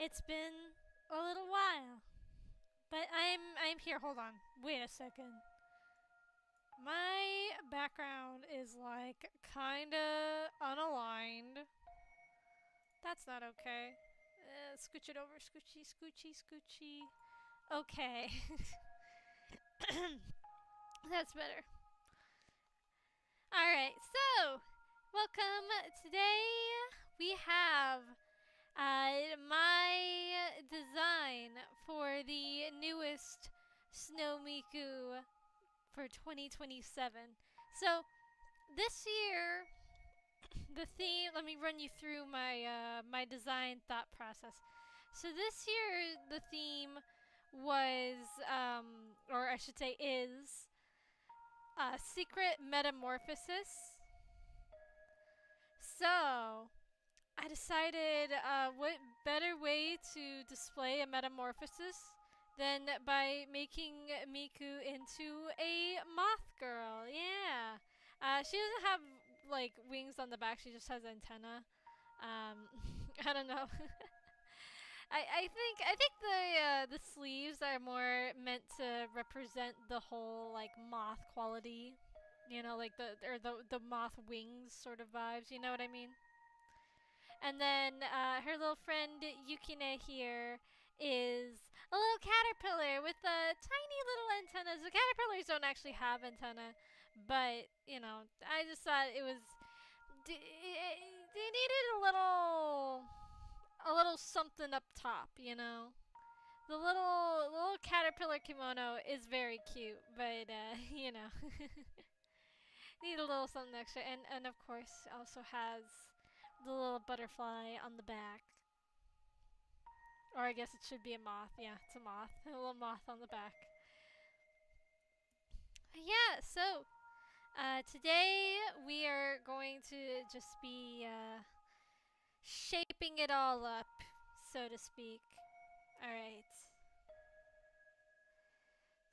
It's been a little while, but I'm here. Hold on. Wait a second. My background is like kinda unaligned. That's not okay. Scooch it over. Scoochy, scoochy, scoochy. Okay. That's better. Alright, so welcome. Today we have my design for the newest Snow Miku for 2027. So this year, the theme. Let me run you through my design thought process. So this year, the theme was, or I should say, is secret metamorphosis. So I decided what better way to display a metamorphosis than by making Miku into a moth girl. Yeah. She doesn't have like wings on the back, she just has antenna. I don't know. I think the sleeves are more meant to represent the whole like moth quality. You know, like the moth wings sort of vibes, you know what I mean? And then her little friend Yukine here is a little caterpillar with tiny little antennas. The caterpillars don't actually have antenna, but you know, I just thought it was they needed a little something up top, you know. The little caterpillar kimono is very cute, but you know, need a little something extra, and of course also has the little butterfly on the back. Or I guess it should be a moth. Yeah, it's a moth. A little moth on the back. Yeah, so today we are going to just be shaping it all up, so to speak. Alright.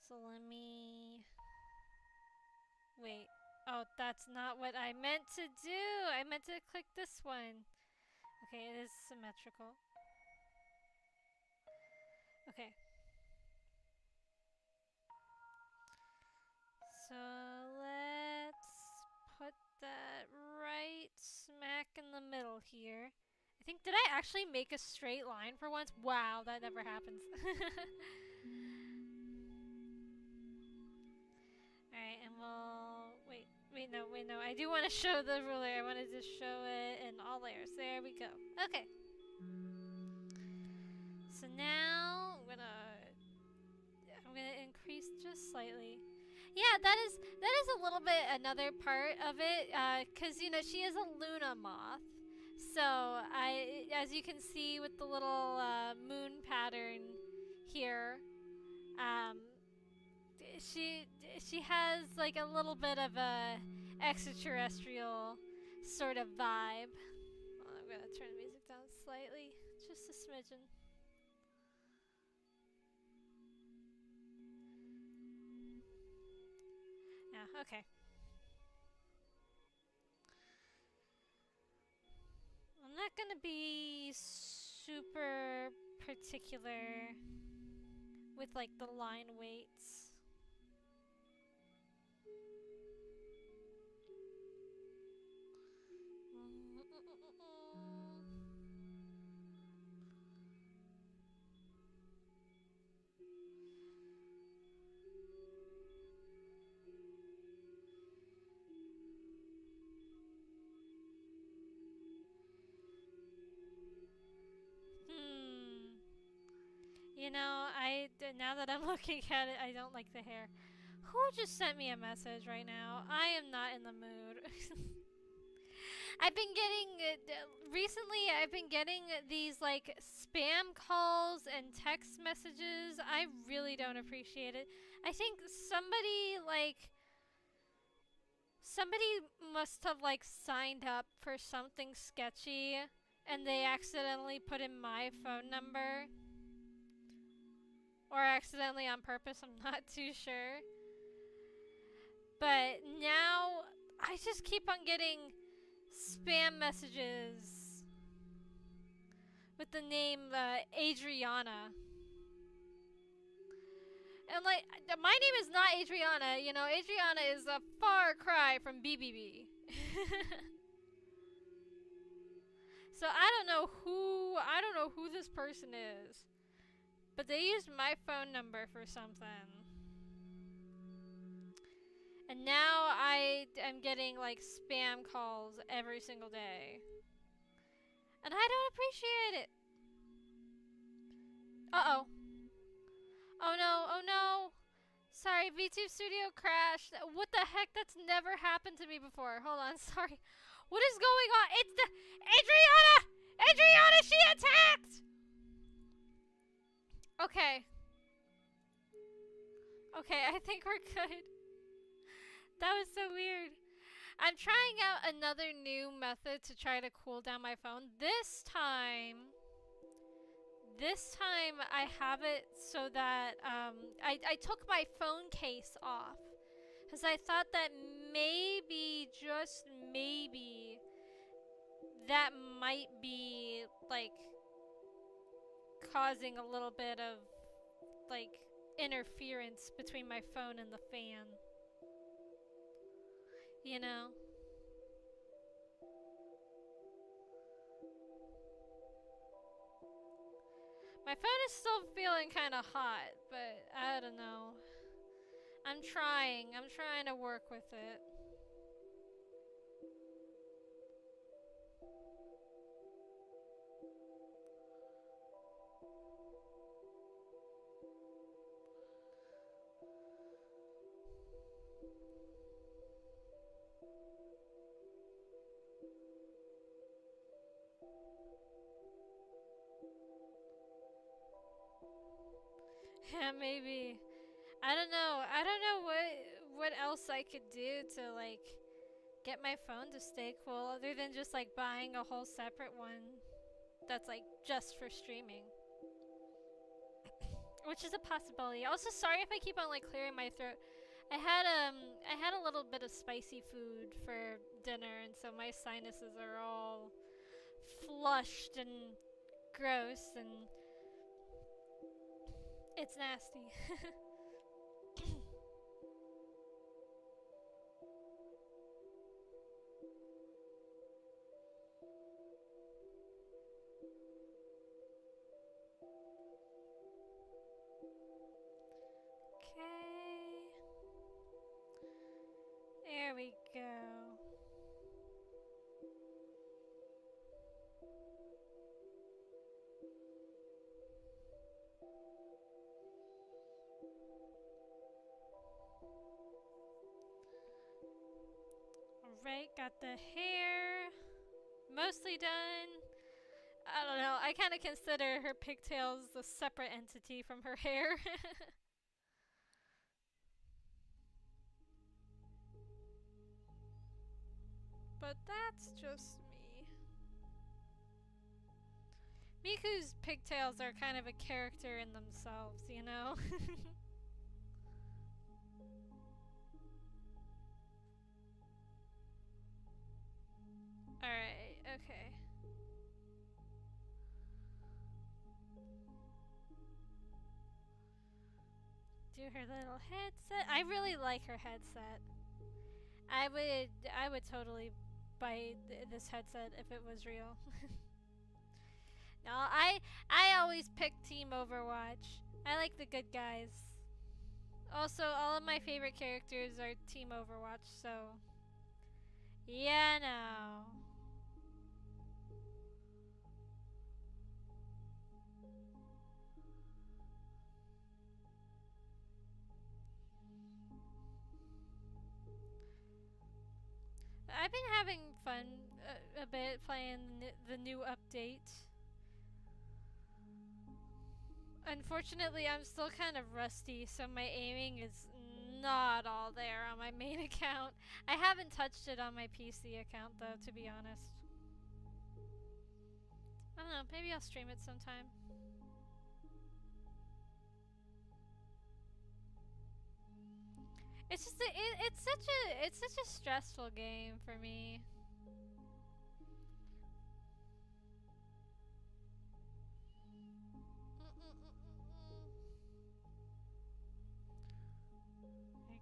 So let me. Wait. Oh, that's not what I meant to do. I meant to click this one. Okay, it is symmetrical. Okay. So let's put that right smack in the middle here. I think, did I actually make a straight line for once? Wow, that never happens. Alright, and we'll, wait, no, I do want to show the ruler. I wanted to show it in all layers. There we go. Okay. So now, I'm gonna increase just slightly. Yeah, that is a little bit another part of it, cause you know she is a Luna moth. So as you can see with the little moon pattern here, um, she she has like a little bit of a extraterrestrial sort of vibe. Oh, I'm gonna turn the music down slightly, just a smidgen. Yeah, okay. I'm not gonna be super particular with like the line weights. Hmm. You know, now that I'm looking at it, I don't like the hair. Who just sent me a message right now? I am not in the mood. I've been getting recently. I've been getting these like spam calls and text messages. I really don't appreciate it. I think somebody must have like signed up for something sketchy, and they accidentally put in my phone number, or accidentally on purpose. I'm not too sure. But now I just keep on getting spam messages with the name Adriana. And like, my name is not Adriana. You know, Adriana is a far cry from BBB. So I don't know who this person is. But they used my phone number for something. And now I am getting like spam calls every single day. And I don't appreciate it. Uh-oh. Oh no, oh no. Sorry, VTube Studio crashed. What the heck? That's never happened to me before. Hold on, sorry. What is going on? It's the Adriana! Adriana, she attacked! Okay. Okay, I think we're good. That was so weird. I'm trying out another new method to try to cool down my phone. This time I have it so that I took my phone case off. Because I thought that maybe, just maybe, that might be, like, causing a little bit of, like, interference between my phone and the fan. You know? My phone is still feeling kind of hot, but I don't know. I'm trying to work with it. Yeah, maybe. I don't know. I don't know what else I could do to like get my phone to stay cool other than just like buying a whole separate one that's like just for streaming. Which is a possibility. Also, sorry if I keep on like clearing my throat. I had a little bit of spicy food for dinner, and so my sinuses are all flushed and gross, and it's nasty. Okay. There we go. Alright, got the hair mostly done. I don't know, I kind of consider her pigtails a separate entity from her hair. But that's just me. Miku's pigtails are kind of a character in themselves, you know? Alright, okay. Do her little headset. I really like her headset. I would totally buy this headset if it was real. No, I always pick Team Overwatch. I like the good guys. Also, all of my favorite characters are Team Overwatch, so yeah, no. I've been having fun a bit playing the new update. Unfortunately, I'm still kind of rusty, so my aiming is not all there on my main account. I haven't touched it on my PC account, though, to be honest. I don't know, maybe I'll stream it sometime. It's just it's such a stressful game for me.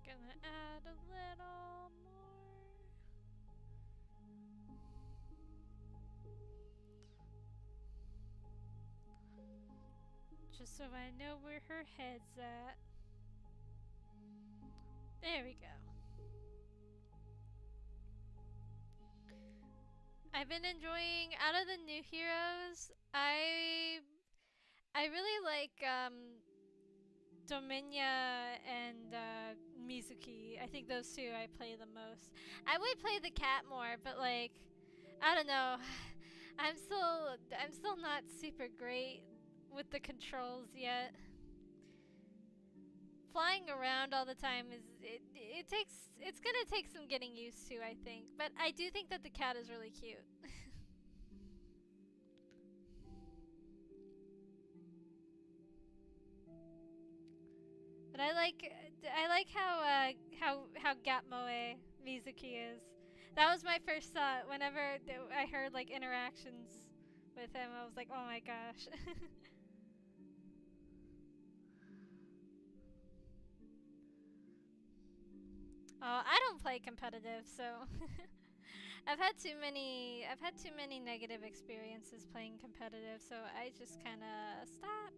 Gonna add a little more. Just so I know where her head's at. There we go. I've been enjoying, out of the new heroes, I really like Dominia and Mizuki. I think those two I play the most. I would play the cat more, but like I don't know. I'm still not super great with the controls yet. Flying around all the time it's gonna take some getting used to, I think. But I do think that the cat is really cute. But I like how Gatmoe Mizuki is. That was my first thought whenever I heard like interactions with him. I was like, oh my gosh. Oh, I don't play competitive, so I've had too many negative experiences playing competitive, so I just kind of stopped.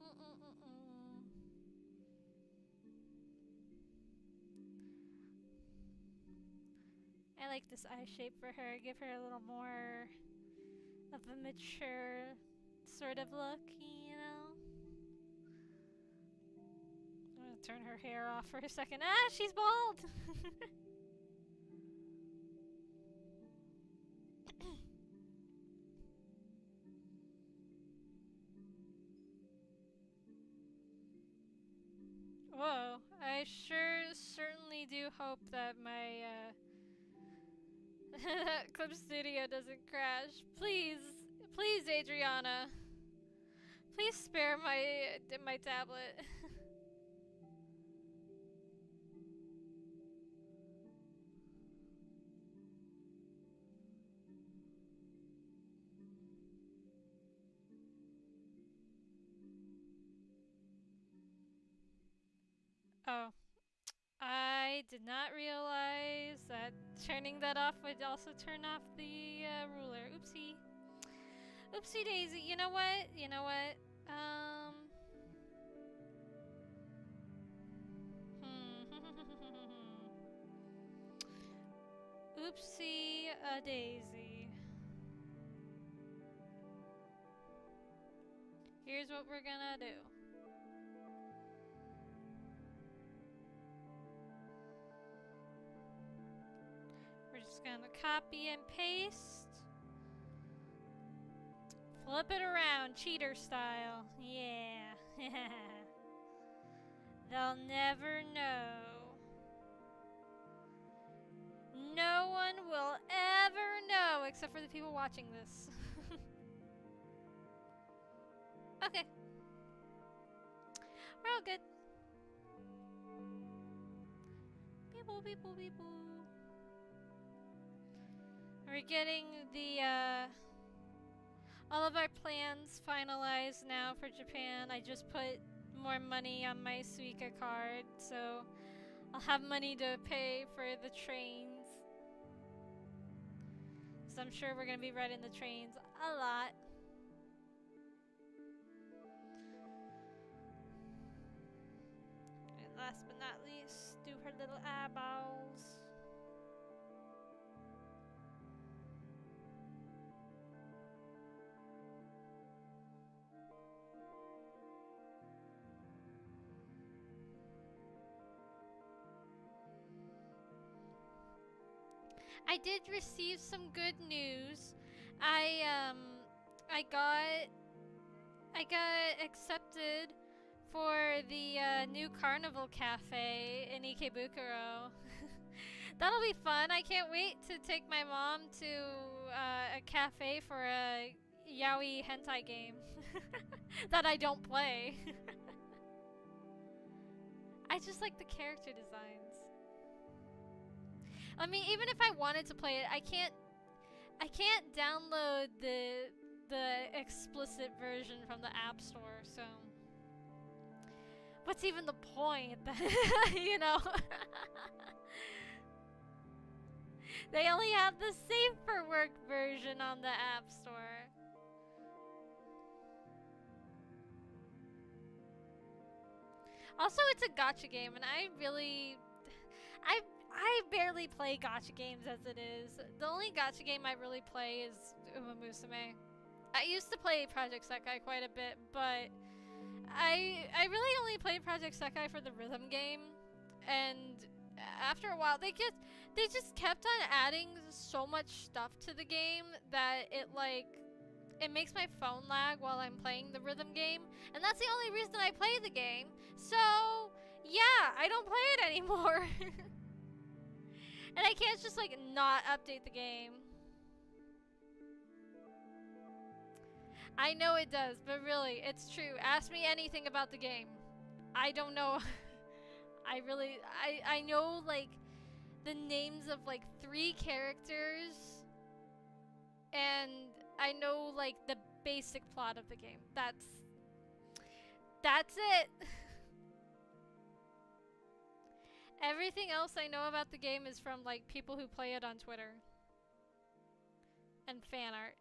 Mm-mm-mm-mm. I like this eye shape for her. Give her a little more of a mature sort of look, you know? I'm gonna turn her hair off for a second. Ah, she's bald! Whoa, I certainly do hope that my Clip Studio doesn't crash. Please, please, Adriana. Please spare my tablet. Oh, I did not realize that turning that off would also turn off the ruler. Oopsie. Oopsie daisy. You know what? You know what? Oopsie a daisy. Here's what we're gonna do. We're just gonna copy and paste. Flip it around, cheater style. Yeah. They'll never know. No one will ever know, except for the people watching this. Okay. We're all good. Beep-boo, beep-boo, beep-boo. We're getting the, all of our plans finalized now for Japan. I just put more money on my Suica card, so I'll have money to pay for the trains. So I'm sure we're gonna be riding the trains a lot. And last but not least, do her little eyeballs. I did receive some good news. I got accepted for the new Carnival Cafe in Ikebukuro. That'll be fun. I can't wait to take my mom to a cafe for a yaoi hentai game that I don't play. I just like the character designs. I mean, even if I wanted to play it, I can't. I can't download the explicit version from the App Store. So, what's even the point? You know. They only have the Safe for Work version on the App Store. Also, it's a gacha game, and I barely play gacha games as it is. The only gacha game I really play is Uma Musume. I used to play Project Sekai quite a bit, but I really only played Project Sekai for the rhythm game, and after a while they just kept on adding so much stuff to the game that it makes my phone lag while I'm playing the rhythm game, and that's the only reason I play the game. So yeah, I don't play it anymore. And I can't just not update the game. I know it does, but really, it's true. Ask me anything about the game. I don't know. I know the names of 3 characters, and I know the basic plot of the game. That's it. Everything else I know about the game is from people who play it on Twitter and fan art.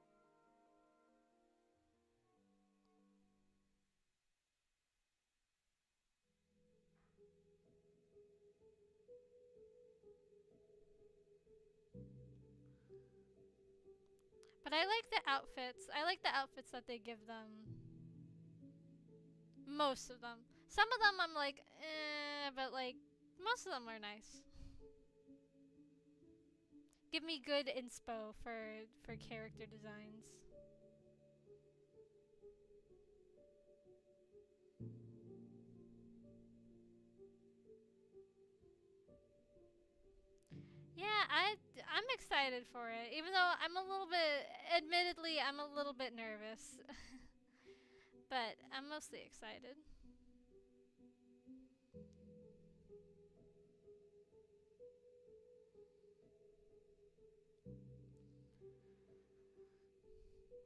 But I like the outfits. I like the outfits that they give them. Most of them. Some of them I'm like, eh, but most of them are nice. Give me good inspo for character designs. Yeah, I'm excited for it. Even though admittedly, I'm a little bit nervous. But I'm mostly excited.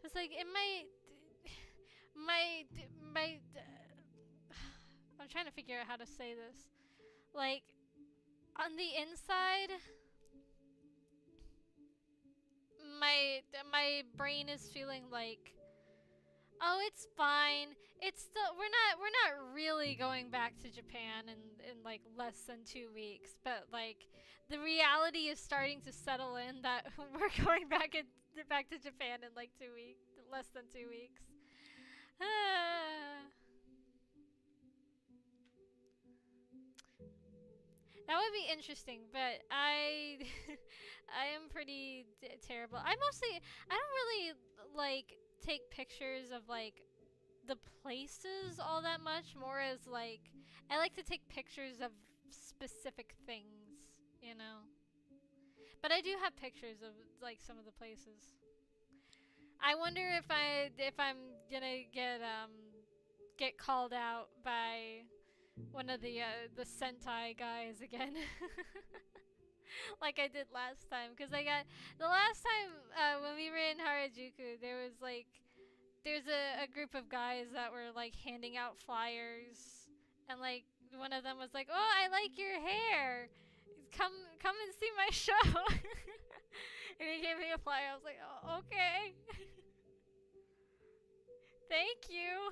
It's in my my I'm trying to figure out how to say this. On the inside, my brain is feeling oh, it's fine. It's still we're not really going back to Japan in less than 2 weeks, but the reality is starting to settle in that we're going back to Japan in 2 weeks, less than 2 weeks. That would be interesting, but I am pretty terrible. I don't really take pictures of the places all that much. More as I like to take pictures of specific things, you know. But I do have pictures of some of the places. I wonder if I'm gonna get called out by one of the Sentai guys again. Like I did last time, because I got the last time when we were in Harajuku, there's a group of guys that were handing out flyers, and one of them was like, "Oh, I like your hair. Come and see my show." And he gave me a flyer. I was like, "Oh, okay." Thank you.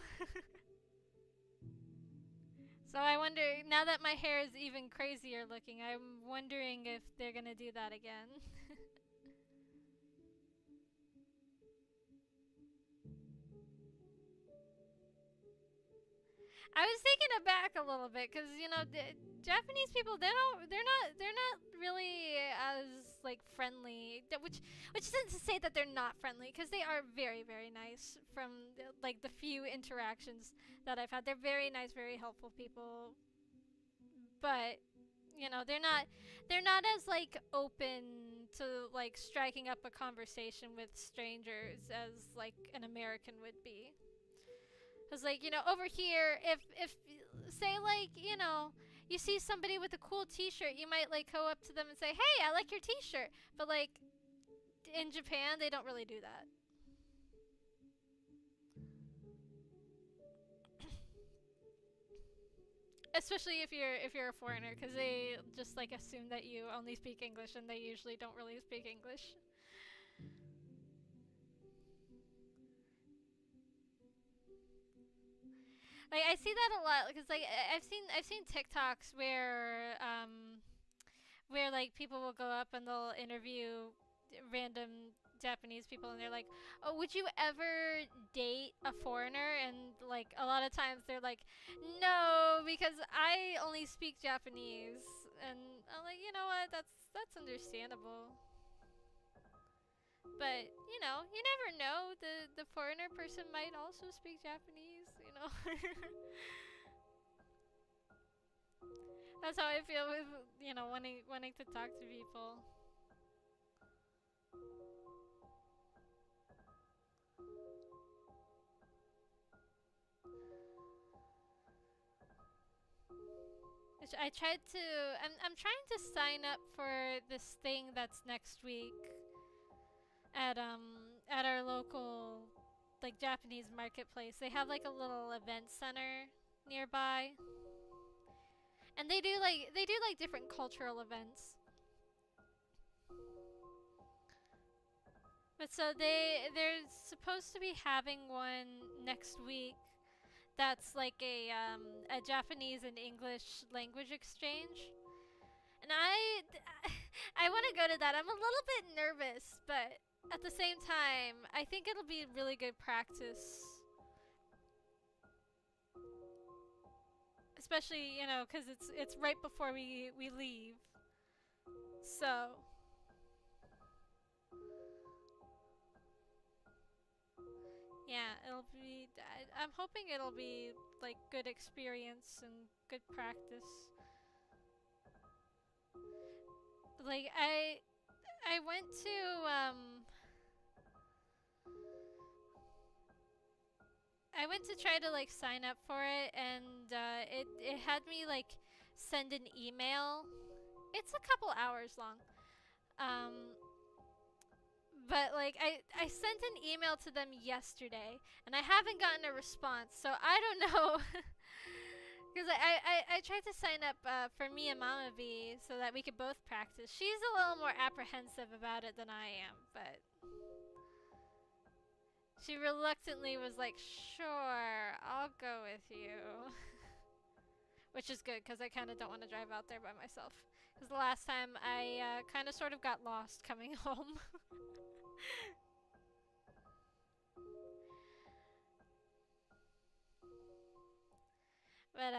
So I wonder, now that my hair is even crazier looking, I'm wondering if they're gonna do that again. I was taken aback a little bit because Japanese people, they're not really as friendly. Which isn't to say that they're not friendly, because they are very, very nice. From the few interactions that I've had, they're very nice, very helpful people. But they're not as open to striking up a conversation with strangers as an American would be. Because over here, if say you see somebody with a cool T-shirt, you might like go up to them and say, "Hey, I like your T-shirt." But like in Japan, they don't really do that. Especially if you're a foreigner, because they just like assume that you only speak English, and they usually don't really speak English. Like I see that a lot because like I've seen TikToks where like people will go up and they'll interview random Japanese people, and they're like, "Oh, would you ever date a foreigner?" And like a lot of times they're like, "No, because I only speak Japanese." And I'm like, you know what? That's understandable. But you never know. The foreigner person might also speak Japanese. That's how I feel with wanting to talk to people. Which I tried to. I'm trying to sign up for this thing that's next week at our local like Japanese marketplace. They have like a little event center nearby, and they do like different cultural events. But so they're supposed to be having one next week that's like a Japanese and English language exchange. And I want to go to that. I'm a little bit nervous, but at the same time, I think it'll be really good practice. Especially, cuz it's right before we leave. So, yeah, I'm hoping it'll be like good experience and good practice. Like I went to I went to try to like sign up for it, and it had me like send an email. It's a couple hours long. Um but like I sent an email to them yesterday, and I haven't gotten a response. So I don't know. Because I tried to sign up for me and Mama V so that we could both practice. She's a little more apprehensive about it than I am, but she reluctantly was like, "Sure, I'll go with you." Which is good because I kind of don't want to drive out there by myself. Because the last time I kind of sort of got lost coming home. But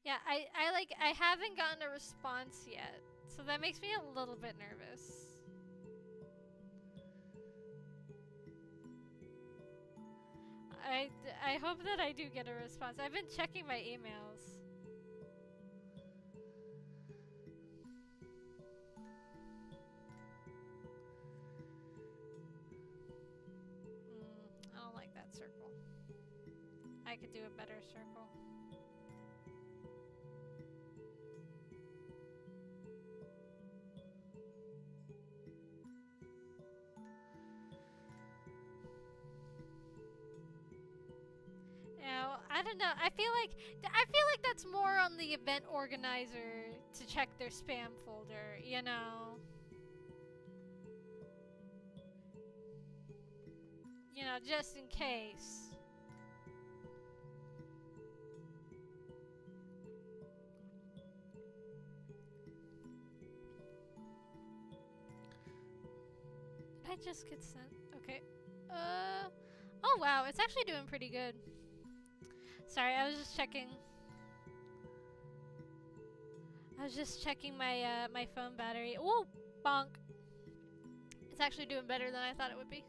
yeah, I haven't gotten a response yet, so that makes me a little bit nervous. I hope that I do get a response. I've been checking my emails. I don't like that circle. I could do a better circle. I don't know. I feel like that's more on the event organizer to check their spam folder. Just in case. Did I just get sent? Okay. Oh wow, it's actually doing pretty good. Sorry, I was just checking. I was just checking my phone battery. Ooh, bonk. It's actually doing better than I thought it would be.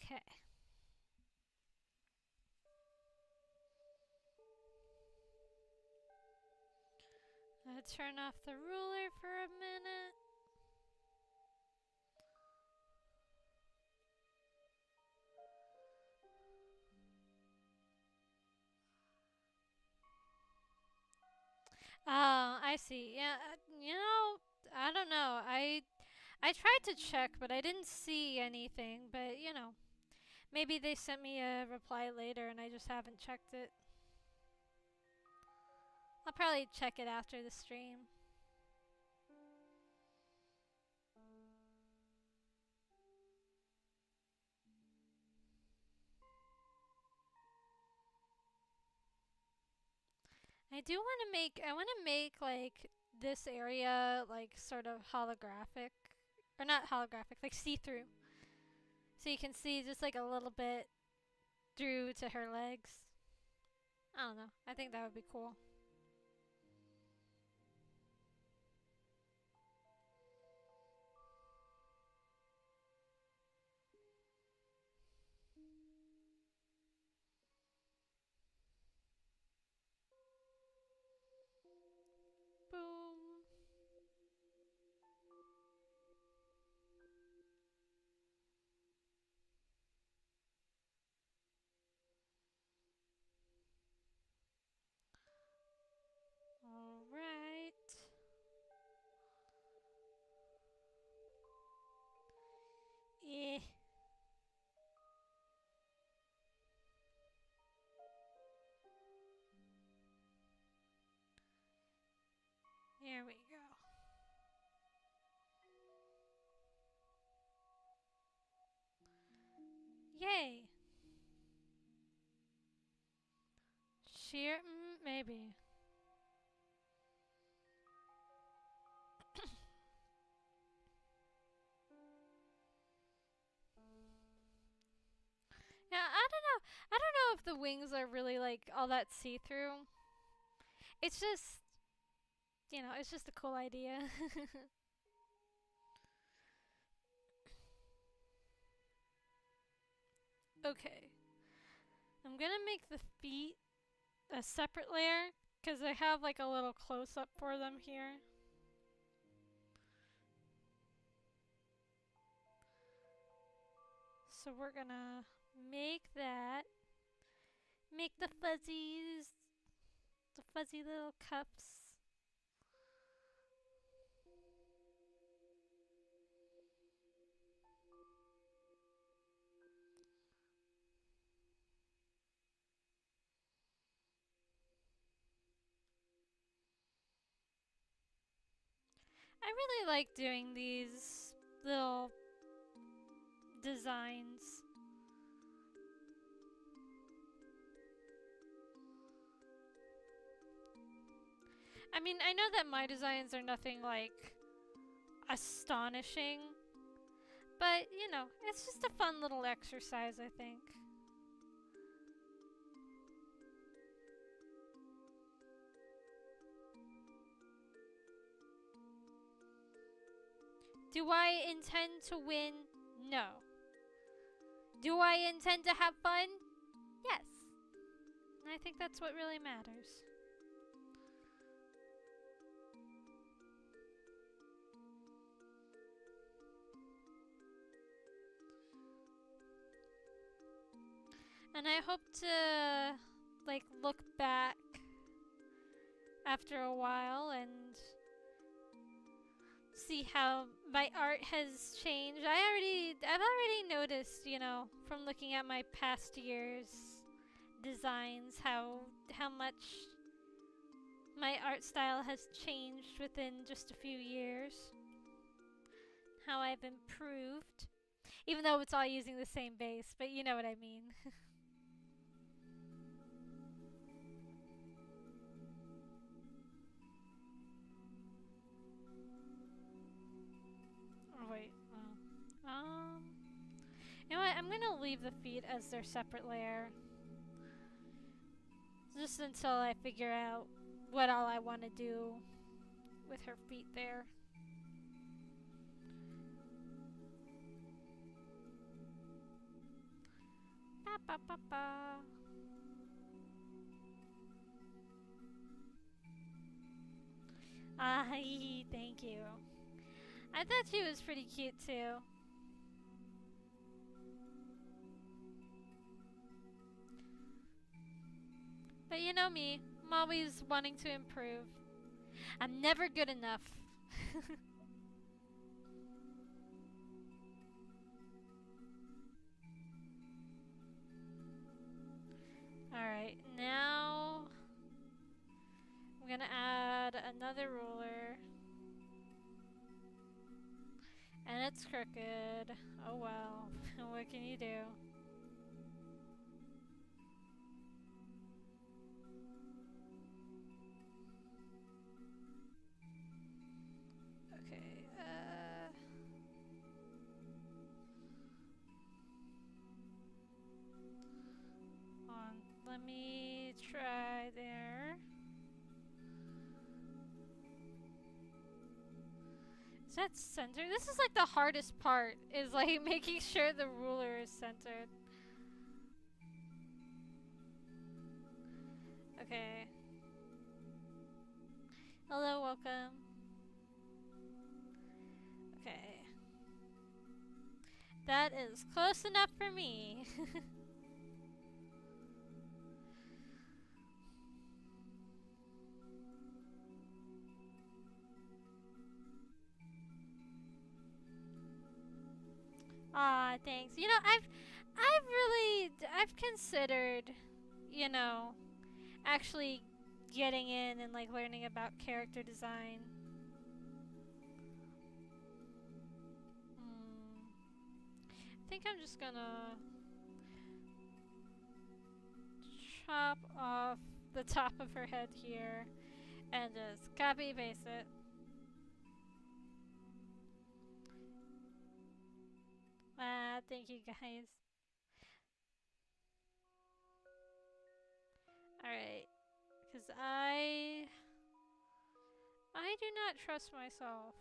Okay. Turn off the ruler for a minute. Oh, I see. Yeah, I don't know. I tried to check, but I didn't see anything. But maybe they sent me a reply later, and I just haven't checked it. I'll probably check it after the stream. I want to make like this area like sort of holographic, or not holographic, like see-through. So you can see just like a little bit through to her legs. I don't know. I think that would be cool. Boom. All right. Eh. There we go. Yay. Sheer, maybe. Yeah, I don't know. I don't know if the wings are really like all that see-through. It's just, it's just a cool idea. Okay. I'm gonna make the feet a separate layer because I have like a little close-up for them here. So we're gonna make that. Make the fuzzies. The fuzzy little cups. I really like doing these little designs. I mean, I know that my designs are nothing like astonishing, but it's just a fun little exercise, I think. Do I intend to win? No. Do I intend to have fun? Yes. And I think that's what really matters. And I hope to like look back after a while and see how my art has changed. I've already noticed, from looking at my past years designs how much my art style has changed within just a few years. How I've improved. Even though it's all using the same base, but you know what I mean. Oh, wait. You know what? I'm gonna leave the feet as their separate layer. Just until I figure out what all I want to do with her feet there. Ba, ba, ba. Ah, thank you. I thought she was pretty cute too. But you know me, I'm always wanting to improve. I'm never good enough. Alright, now I'm gonna add another ruler. And it's crooked. Oh well. What can you do? Okay, on. Let me try there. Is that centered? This is like the hardest part, is like making sure the ruler is centered. Okay. Hello, welcome. Okay. That is close enough for me. Aw, thanks. You know, I've considered, you know, actually getting in and like learning about character design. I think I'm just gonna chop off the top of her head here and just copy paste it. Thank you guys. Alright, because I do not trust myself.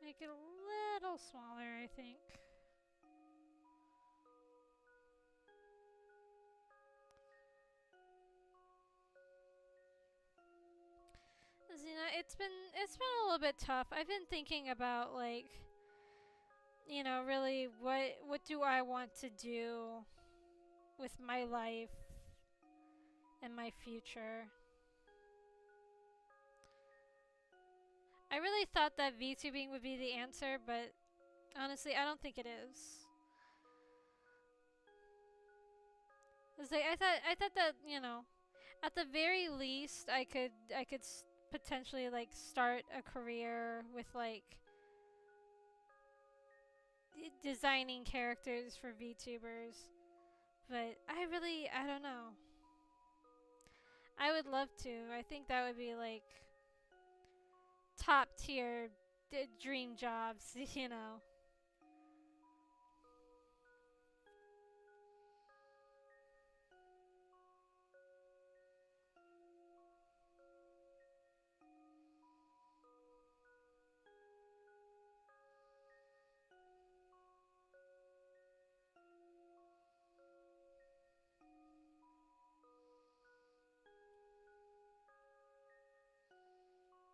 Make it a little smaller, I think. You know, it's been a little bit tough. I've been thinking about like, you know, really what do I want to do with my life and my future. I really thought that VTubing would be the answer, but honestly, I don't think it is. It's like I thought that, you know, at the very least I could potentially like start a career with like designing characters for VTubers. But I don't know. I would love to. I think that would be like top tier dream jobs, you know.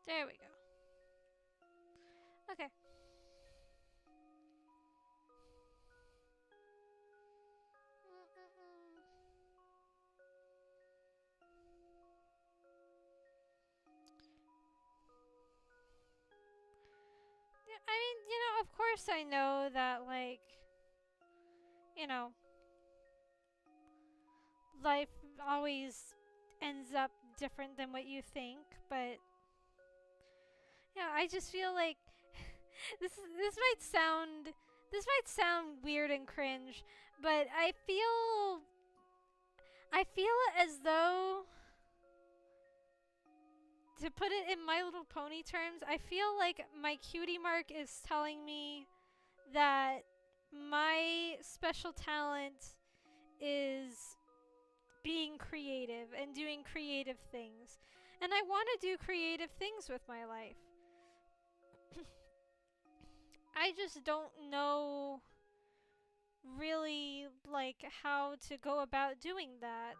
There we go. Okay. Yeah, I mean, you know, of course I know that like, you know, life always ends up different than what you think, but yeah, I just feel like this might sound weird and cringe, but I feel as though to put it in My Little Pony terms, I feel like my cutie mark is telling me that my special talent is being creative and doing creative things. And I want to do creative things with my life. I just don't know really like how to go about doing that.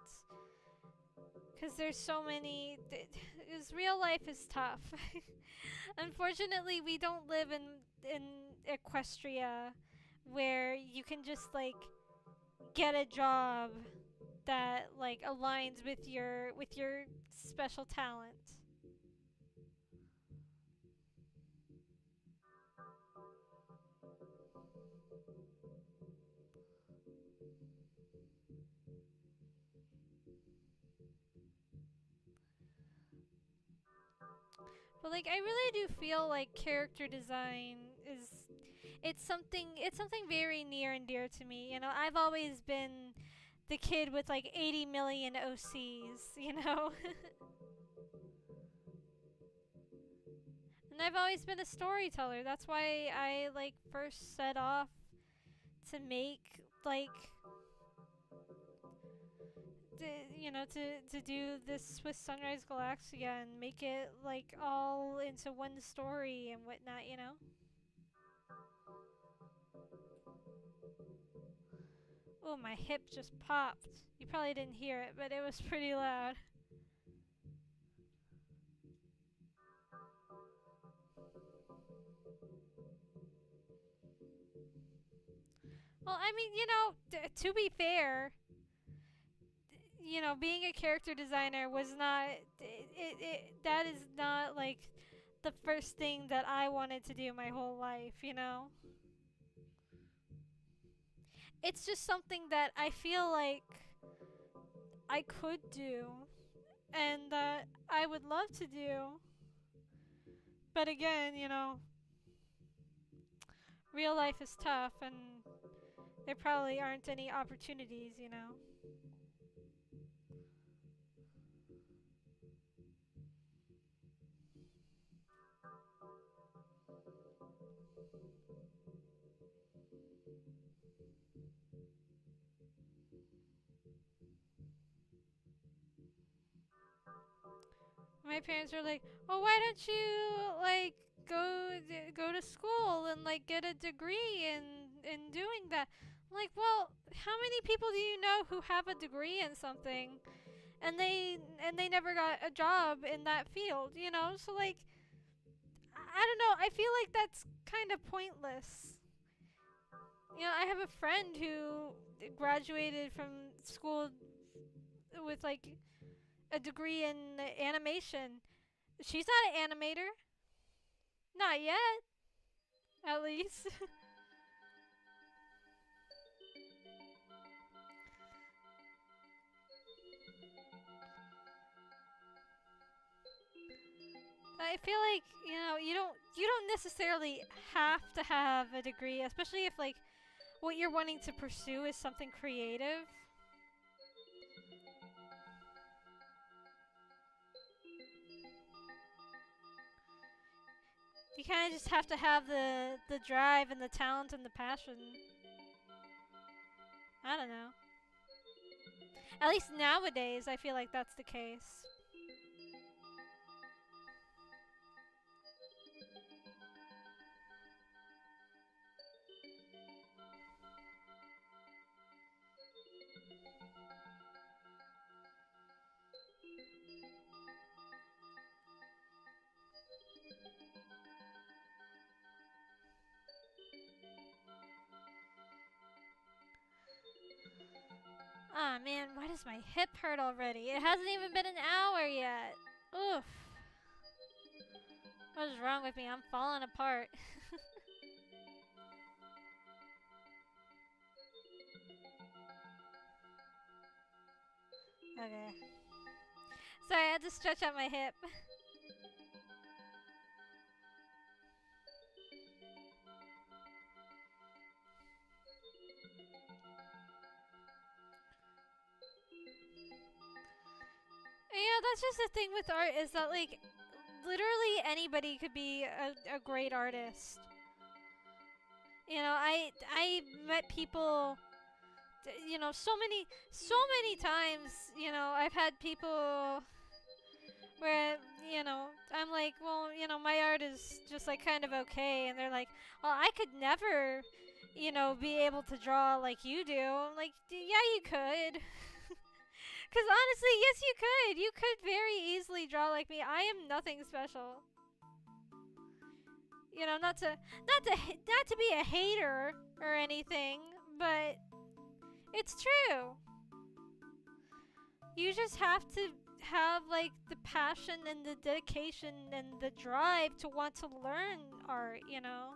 Because there's so many. Because real life is tough. Unfortunately, we don't live in Equestria where you can just like get a job that like aligns with your special talent. But like I really do feel like character design is it's something very near and dear to me. You know, I've always been the kid with like 80 million OCs, you know? And I've always been a storyteller. That's why I like first set off to make like to do this Swiss Sunrise Galaxia and make it like all into one story and whatnot, you know? Oh, my hip just popped. You probably didn't hear it, but it was pretty loud. Well, I mean, to be fair, being a character designer was not that is not like the first thing that I wanted to do my whole life, you know? It's just something that I feel like I could do and that I would love to do. But again, real life is tough and there probably aren't any opportunities, you know? My parents were like, "Oh, why don't you like go to school and like get a degree in doing that?" I'm like, "Well, how many people do you know who have a degree in something and they never got a job in that field, you know?" So like I don't know, I feel like that's kind of pointless. I have a friend who graduated from school with like a degree in animation. She's not an animator. Not yet, at least. I feel like, you don't necessarily have to have a degree, especially if like what you're wanting to pursue is something creative. You kind of just have to have the drive and the talent and the passion. I don't know. At least nowadays, I feel like that's the case. Ah, oh, man, why does my hip hurt already? It hasn't even been an hour yet. Oof. What is wrong with me? I'm falling apart. Okay. Sorry, I had to stretch out my hip. That's just the thing with art is that, like, literally anybody could be a great artist. You know, I met people, you know, so many times, you know, I've had people where, you know, I'm like, well, you know, my art is just like kind of okay, and they're like, well, I could never, you know, be able to draw like you do. I'm like, yeah, you could. Because honestly, yes, you could. You could very easily draw like me. I am nothing special. You know, not to be a hater or anything, but it's true. You just have to have like the passion and the dedication and the drive to want to learn art, you know.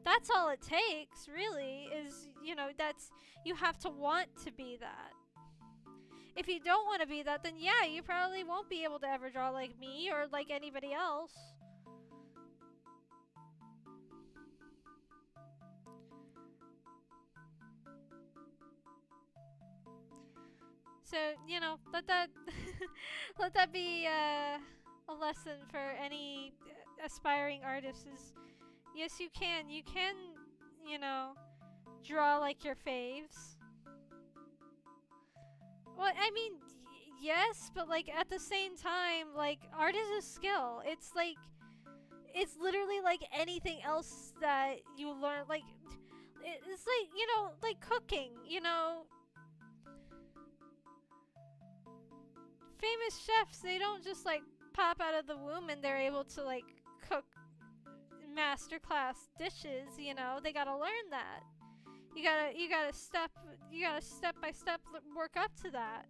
That's all it takes, really, is, you know, that's, you have to want to be that. If you don't want to be that, then yeah, you probably won't be able to ever draw like me or like anybody else. So, you know, let that let that be a lesson for any aspiring artists. Is yes, you can. You can, you know, draw like your faves. Well, I mean, yes, but like at the same time, like art is a skill. It's like it's literally like anything else that you learn. Like it's like, you know, like cooking. You know, famous chefs, they don't just like pop out of the womb and they're able to like cook masterclass dishes, you know. They got to learn that. You got to step by step work up to that.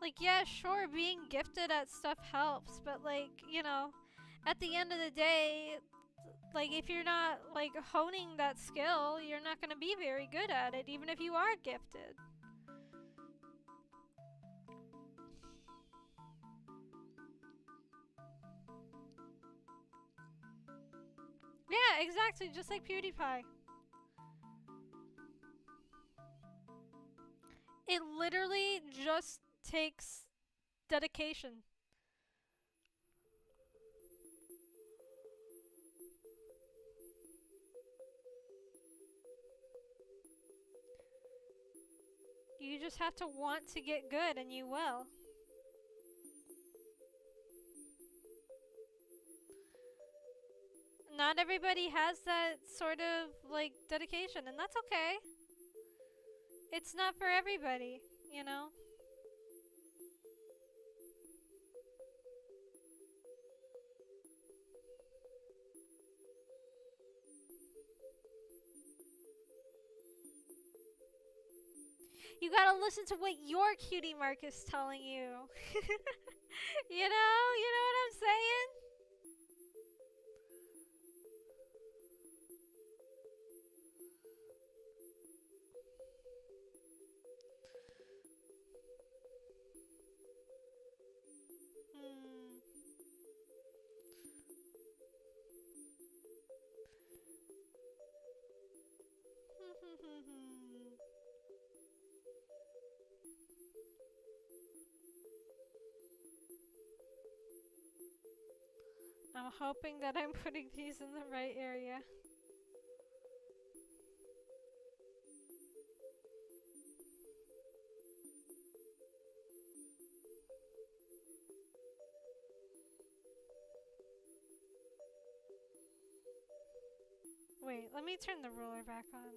Like, yeah, sure, being gifted at stuff helps, but like, you know, at the end of the day, like if you're not like honing that skill, you're not going to be very good at it even if you are gifted. Yeah, exactly, just like PewDiePie. It literally just takes dedication. You just have to want to get good and you will. Not everybody has that sort of like dedication, and that's okay. It's not for everybody, you know? You gotta listen to what your cutie mark is telling you. You know what I'm saying? Hmm. I'm hoping that I'm putting these in the right area. Wait, let me turn the ruler back on.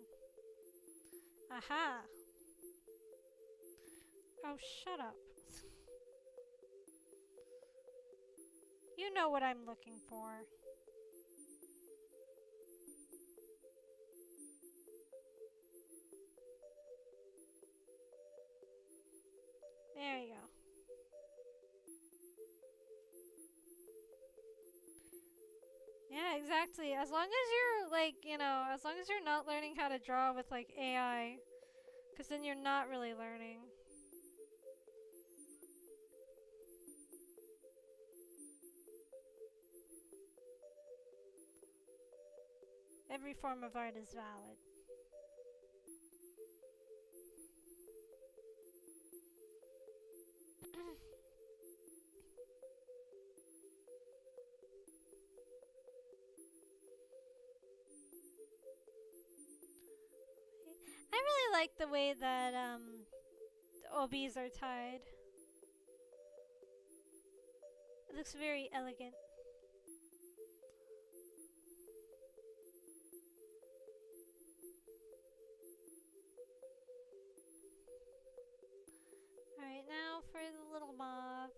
Aha! Oh, shut up. You know what I'm looking for. There you go. Yeah, exactly. As long as you're like, you know, as long as you're not learning how to draw with like AI, because then you're not really learning. Every form of art is valid. I really like the way that the obis are tied. It looks very elegant. Alright, now for the little moths.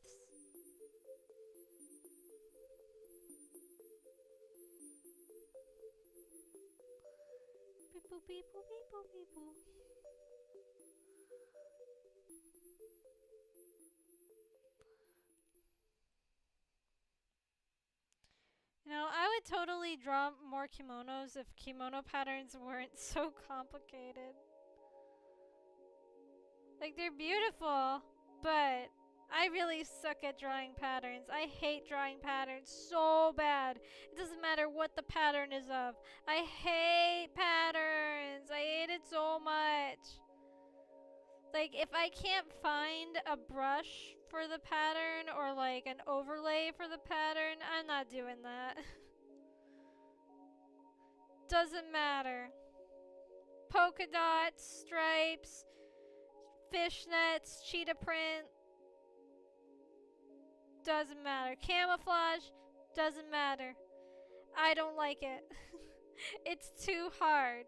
Beep boop beep boop beep boop beep boop. You know, I would totally draw more kimonos if kimono patterns weren't so complicated. Like, they're beautiful, but I really suck at drawing patterns. I hate drawing patterns so bad. It doesn't matter what the pattern is of. I hate patterns. I hate it so much. Like, if I can't find a brush for the pattern or like an overlay for the pattern, I'm not doing that. Doesn't matter. Polka dots, stripes, fishnets, cheetah print, doesn't matter. Camouflage, doesn't matter. I don't like it. It's too hard.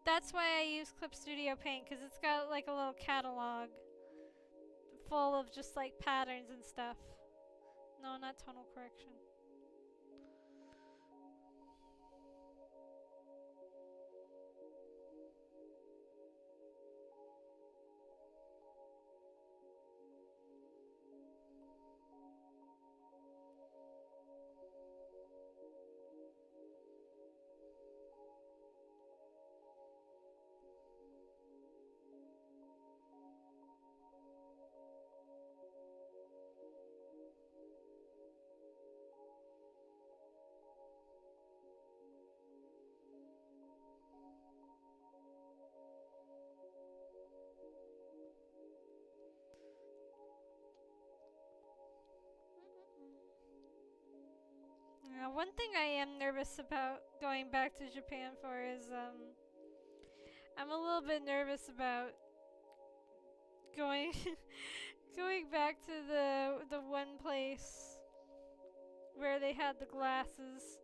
That's why I use Clip Studio Paint, because it's got like a little catalog full of just like patterns and stuff. No, not tonal correction. One thing I am nervous about going back to Japan for is I'm a little bit nervous about going going back to the one place where they had the glasses.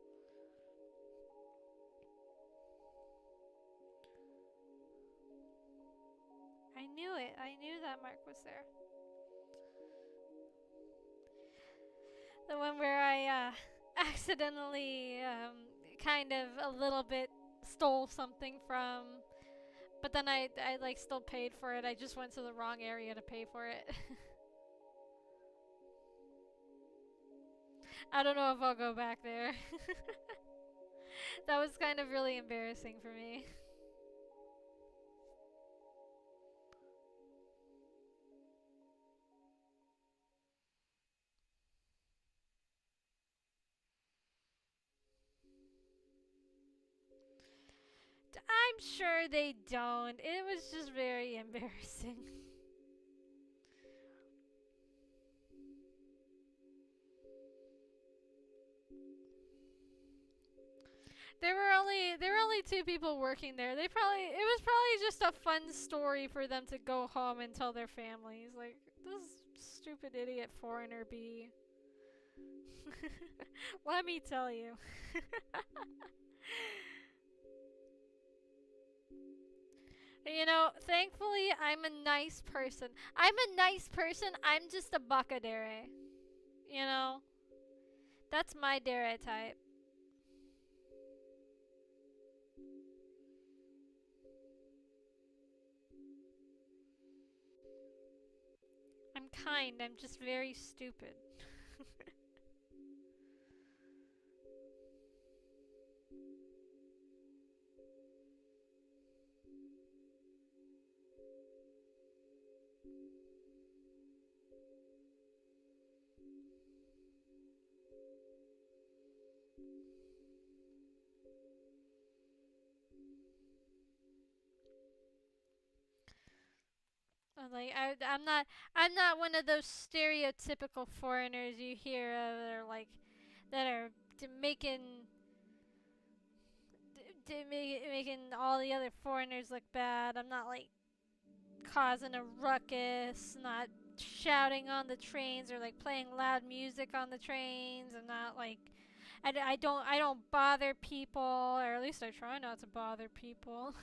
I knew it. I knew that mark was there. The one where I accidentally kind of a little bit stole something from, but then I like still paid for it. I just went to the wrong area to pay for it. I don't know if I'll go back there. That was kind of really embarrassing for me. I'm sure they don't. It was just very embarrassing. There were only two people working there. It was probably just a fun story for them to go home and tell their families. Like, this stupid idiot foreigner bee. Let me tell you. You know, thankfully, I'm a nice person. I'm just a bakadere. You know? That's my dere type. I'm kind, I'm just very stupid. I'm not one of those stereotypical foreigners you hear of that are like that are making making all the other foreigners look bad. I'm not like causing a ruckus, not shouting on the trains or like playing loud music on the trains. I'm not like I don't bother people, or at least I try not to bother people.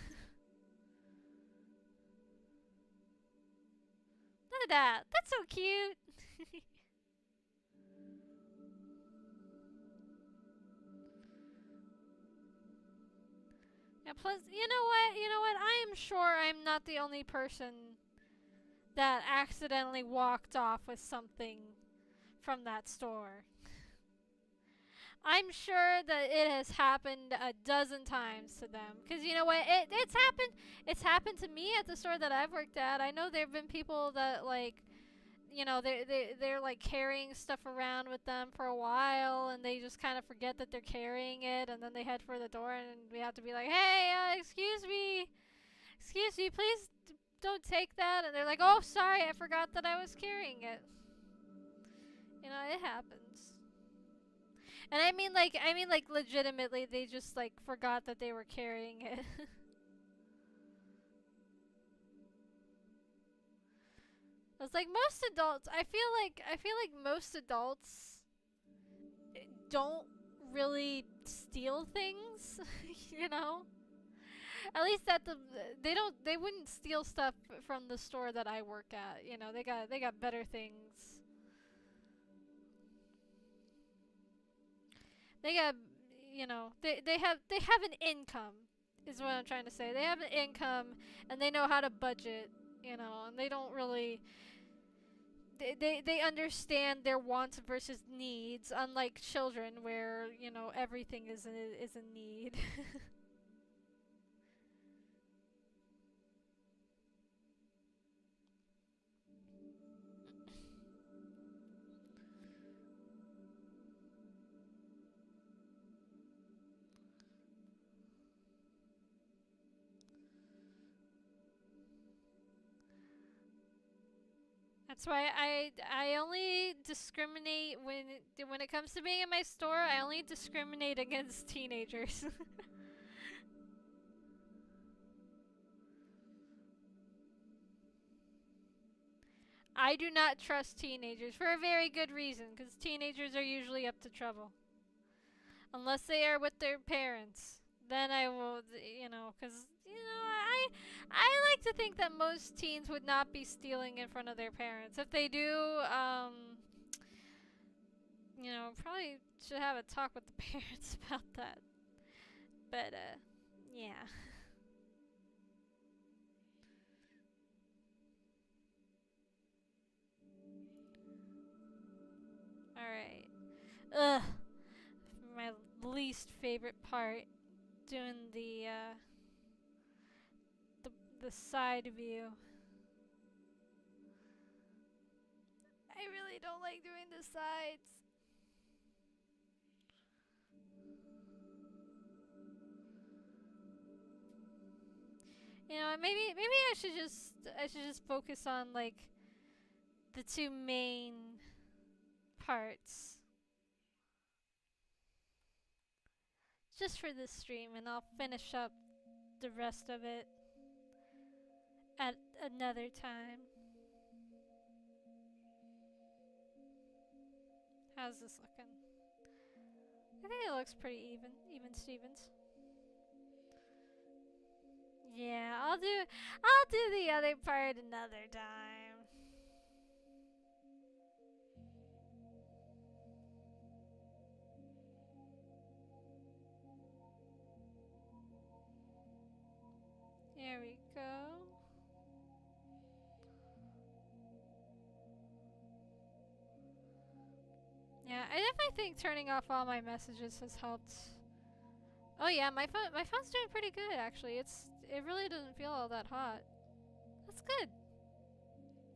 Look at that. That's so cute. Yeah, plus, you know what? You know what? I am sure I'm not the only person that accidentally walked off with something from that store. I'm sure that it has happened a dozen times to them. Cause you know what? It's happened. It's happened to me at the store that I've worked at. I know there have been people that like, you know, they're like carrying stuff around with them for a while, and they just kind of forget that they're carrying it, and then they head for the door, and we have to be like, hey, excuse me, please don't take that. And they're like, oh, sorry, I forgot that I was carrying it. You know, it happens. And I mean like legitimately, they just like forgot that they were carrying it. It's like most adults. I feel like most adults don't really steal things. You know, at least at they wouldn't steal stuff from the store that I work at. You know, they got better things. They got, you know, they have an income, is what I'm trying to say. They have an income, and they know how to budget, you know, and they don't really they understand their wants versus needs, unlike children where, you know, everything is a need. That's why I only discriminate when it comes to being in my store. I only discriminate against teenagers. I do not trust teenagers for a very good reason, because teenagers are usually up to trouble. Unless they are with their parents. Then I will, you know, because, you know, I like to think that most teens would not be stealing in front of their parents. If they do, you know, probably should have a talk with the parents about that. But, yeah. Alright. Ugh. My least favorite part. Doing the, the side view. I really don't like doing the sides. You know, maybe I should just focus on like the two main parts just for this stream, and I'll finish up the rest of it at another time. How's this looking? I think it looks pretty even Stevens. Yeah, I'll do the other part another time. There we go. Yeah, I definitely think turning off all my messages has helped. Oh yeah, my phone's doing pretty good actually. It really doesn't feel all that hot. That's good.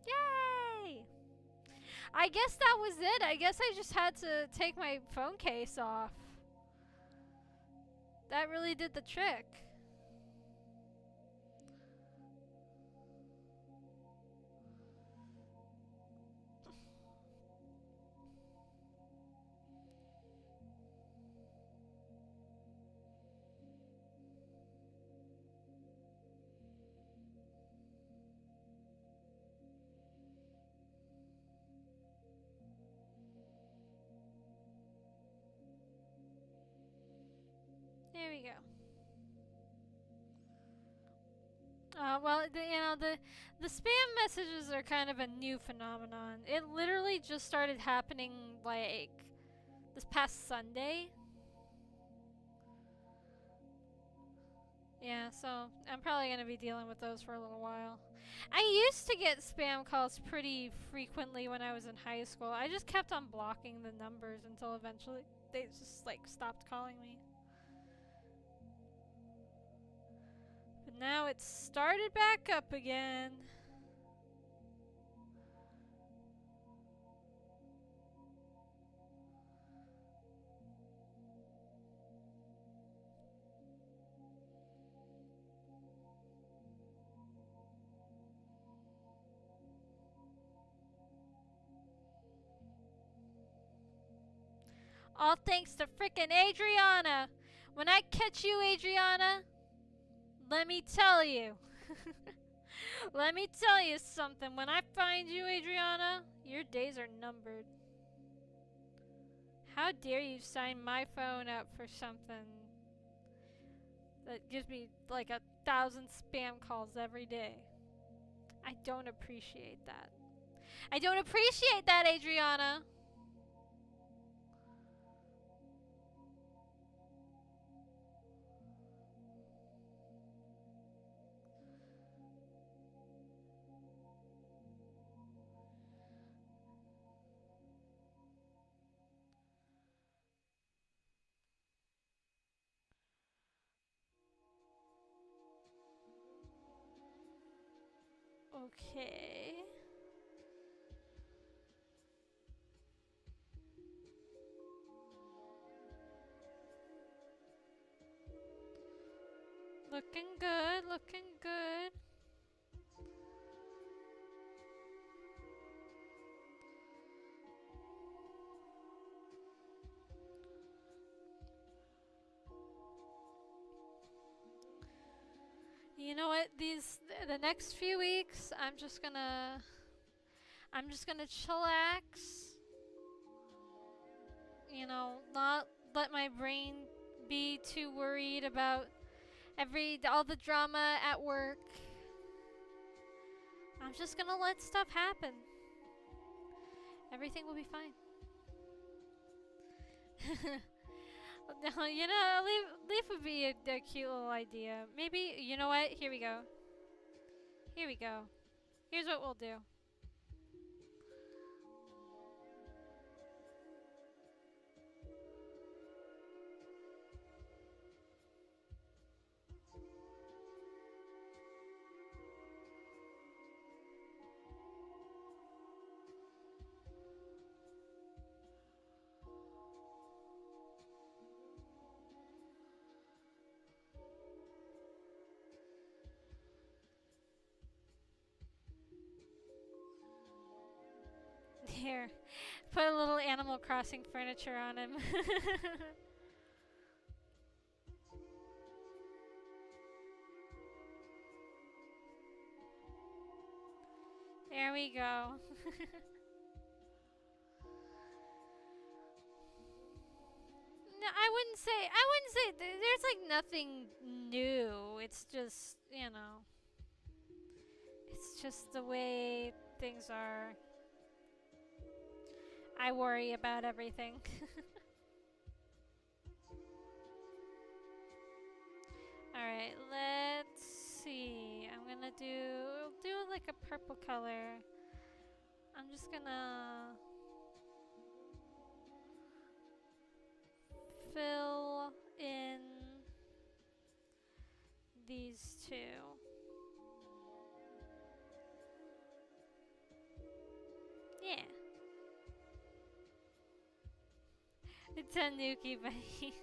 Yay! I guess that was it. I guess I just had to take my phone case off. That really did the trick. Well, the spam messages are kind of a new phenomenon. It literally just started happening like this past Sunday. Yeah, so I'm probably gonna be dealing with those for a little while. I used to get spam calls pretty frequently when I was in high school. I just kept on blocking the numbers until eventually they just like stopped calling me. But now it's started back up again. All thanks to frickin' Adriana. When I catch you, Adriana, let me tell you. Let me tell you something. When I find you, Adriana, your days are numbered. How dare you sign my phone up for something that gives me like 1,000 spam calls every day? I don't appreciate that. I don't appreciate that, Adriana. Okay. Looking good, looking good. You know what? The next few weeks, I'm just gonna chillax. Not let my brain be too worried about all the drama at work. I'm just gonna let stuff happen. Everything will be fine. No, leaf would be a cute little idea. Maybe, you know what? Here we go. Here we go. Here's what we'll do. Here, put a little Animal Crossing furniture on him. There we go. No, I wouldn't say there's like nothing new. It's just, it's just the way things are. I worry about everything. Alright, let's see. I'm gonna do like a purple color. I'm just gonna fill in these two. Yeah. It's a Nuki Bunny.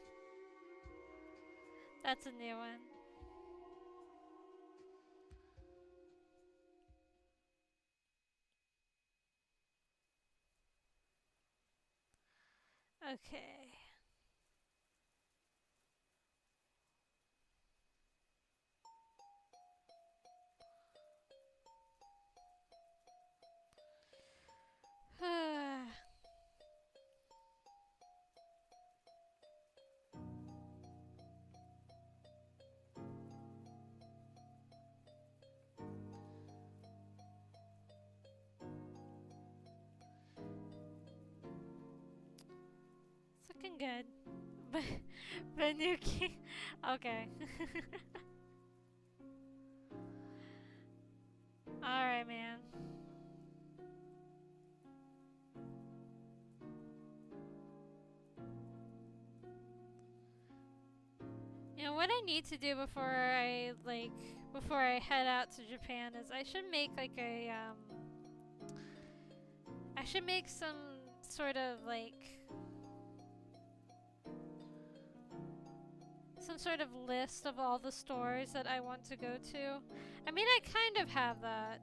That's a new one. Okay. looking good. But Banuki. Okay. Alright, man. You know what I need to do before I head out to Japan is I should make like I should make some sort of some sort of list of all the stores that I want to go to. I mean, I kind of have that,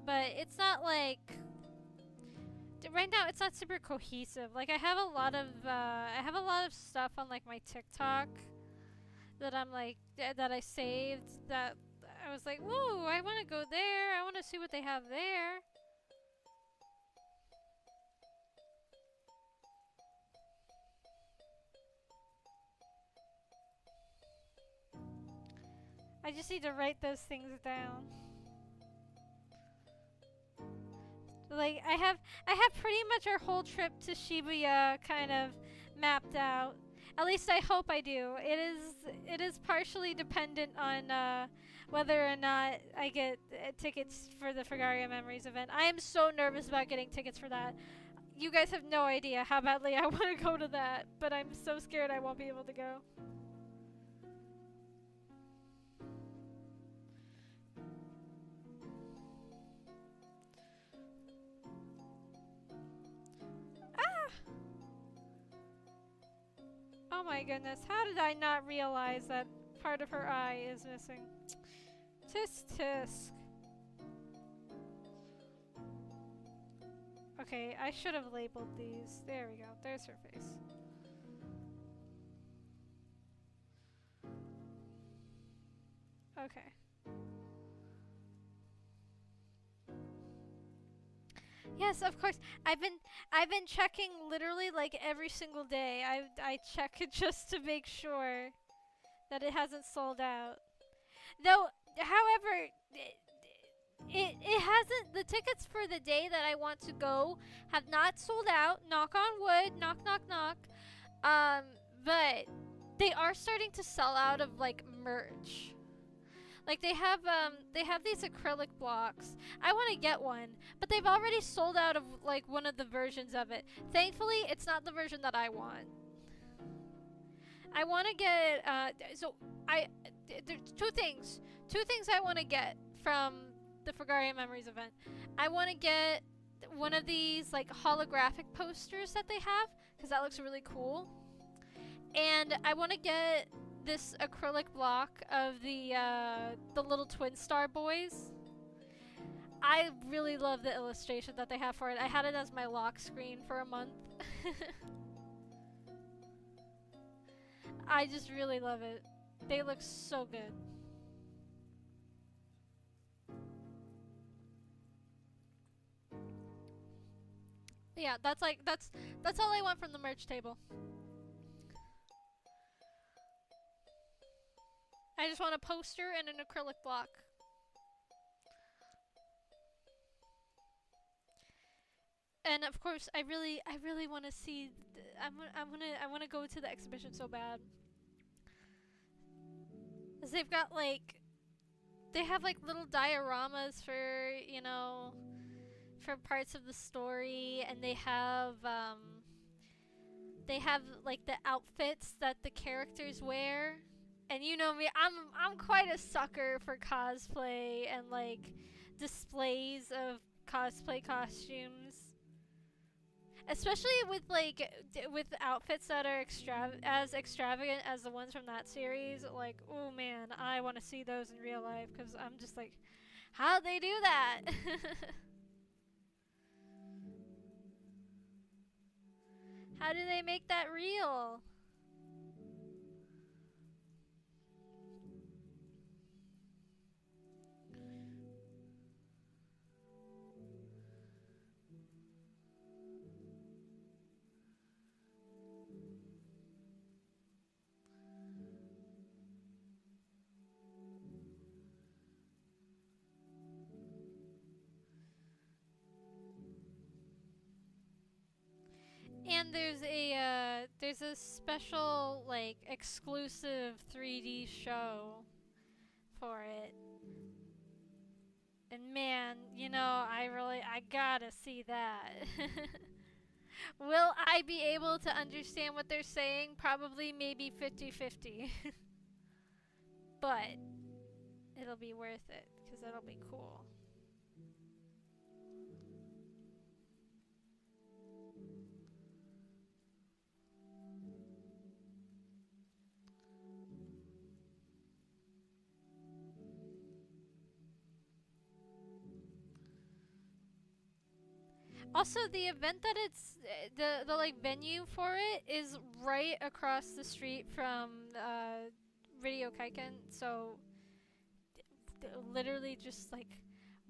but it's not like right now it's not super cohesive. Like I have a lot of stuff on like my TikTok that I'm like that I saved that I was like, "Whoa, I want to go there. I want to see what they have there." I just need to write those things down. Like I have pretty much our whole trip to Shibuya kind of mapped out. At least I hope I do. It is partially dependent on whether or not I get tickets for the Fragaria Memories event. I am so nervous about getting tickets for that. You guys have no idea how badly I want to go to that, but I'm so scared I won't be able to go. Oh my goodness, how did I not realize that part of her eye is missing? Tisk tisk. Okay, I should have labeled these. There we go, there's her face. Okay. Yes, of course. I've been checking literally like every single day. I check it just to make sure that it hasn't sold out. Though, however, it hasn't. The tickets for the day that I want to go have not sold out. Knock on wood. Knock knock knock. Um, but they are starting to sell out of like merch. Like they have these acrylic blocks. I want to get one, but they've already sold out of like one of the versions of it. Thankfully, it's not the version that I want. I want to get there's two things. Two things I want to get from the Fragaria Memories event. I want to get one of these like holographic posters that they have cuz that looks really cool. And I want to get this acrylic block of the little twin star boys. I really love the illustration that they have for it. I had it as my lock screen for a month. I just really love it. They look so good. Yeah, that's all I want from the merch table. I just want a poster and an acrylic block. And of course, I really want to see. I want to go to the exhibition so bad. 'Cause they've got like, they have like little dioramas for for parts of the story, and they have like the outfits that the characters wear. And you know me, I'm quite a sucker for cosplay and like displays of cosplay costumes. Especially with like with outfits that are as extravagant as the ones from that series. Like, oh man, I want to see those in real life cuz I'm just like, how'd they do that? How do they make that real? and there's a special like exclusive 3D show for it. And man, I gotta see that. Will I be able to understand what they're saying? Probably maybe 50-50. But it'll be worth it because that'll be cool. Also, the event that it's the like venue for it is right across the street from Radio Kaiken, so literally just like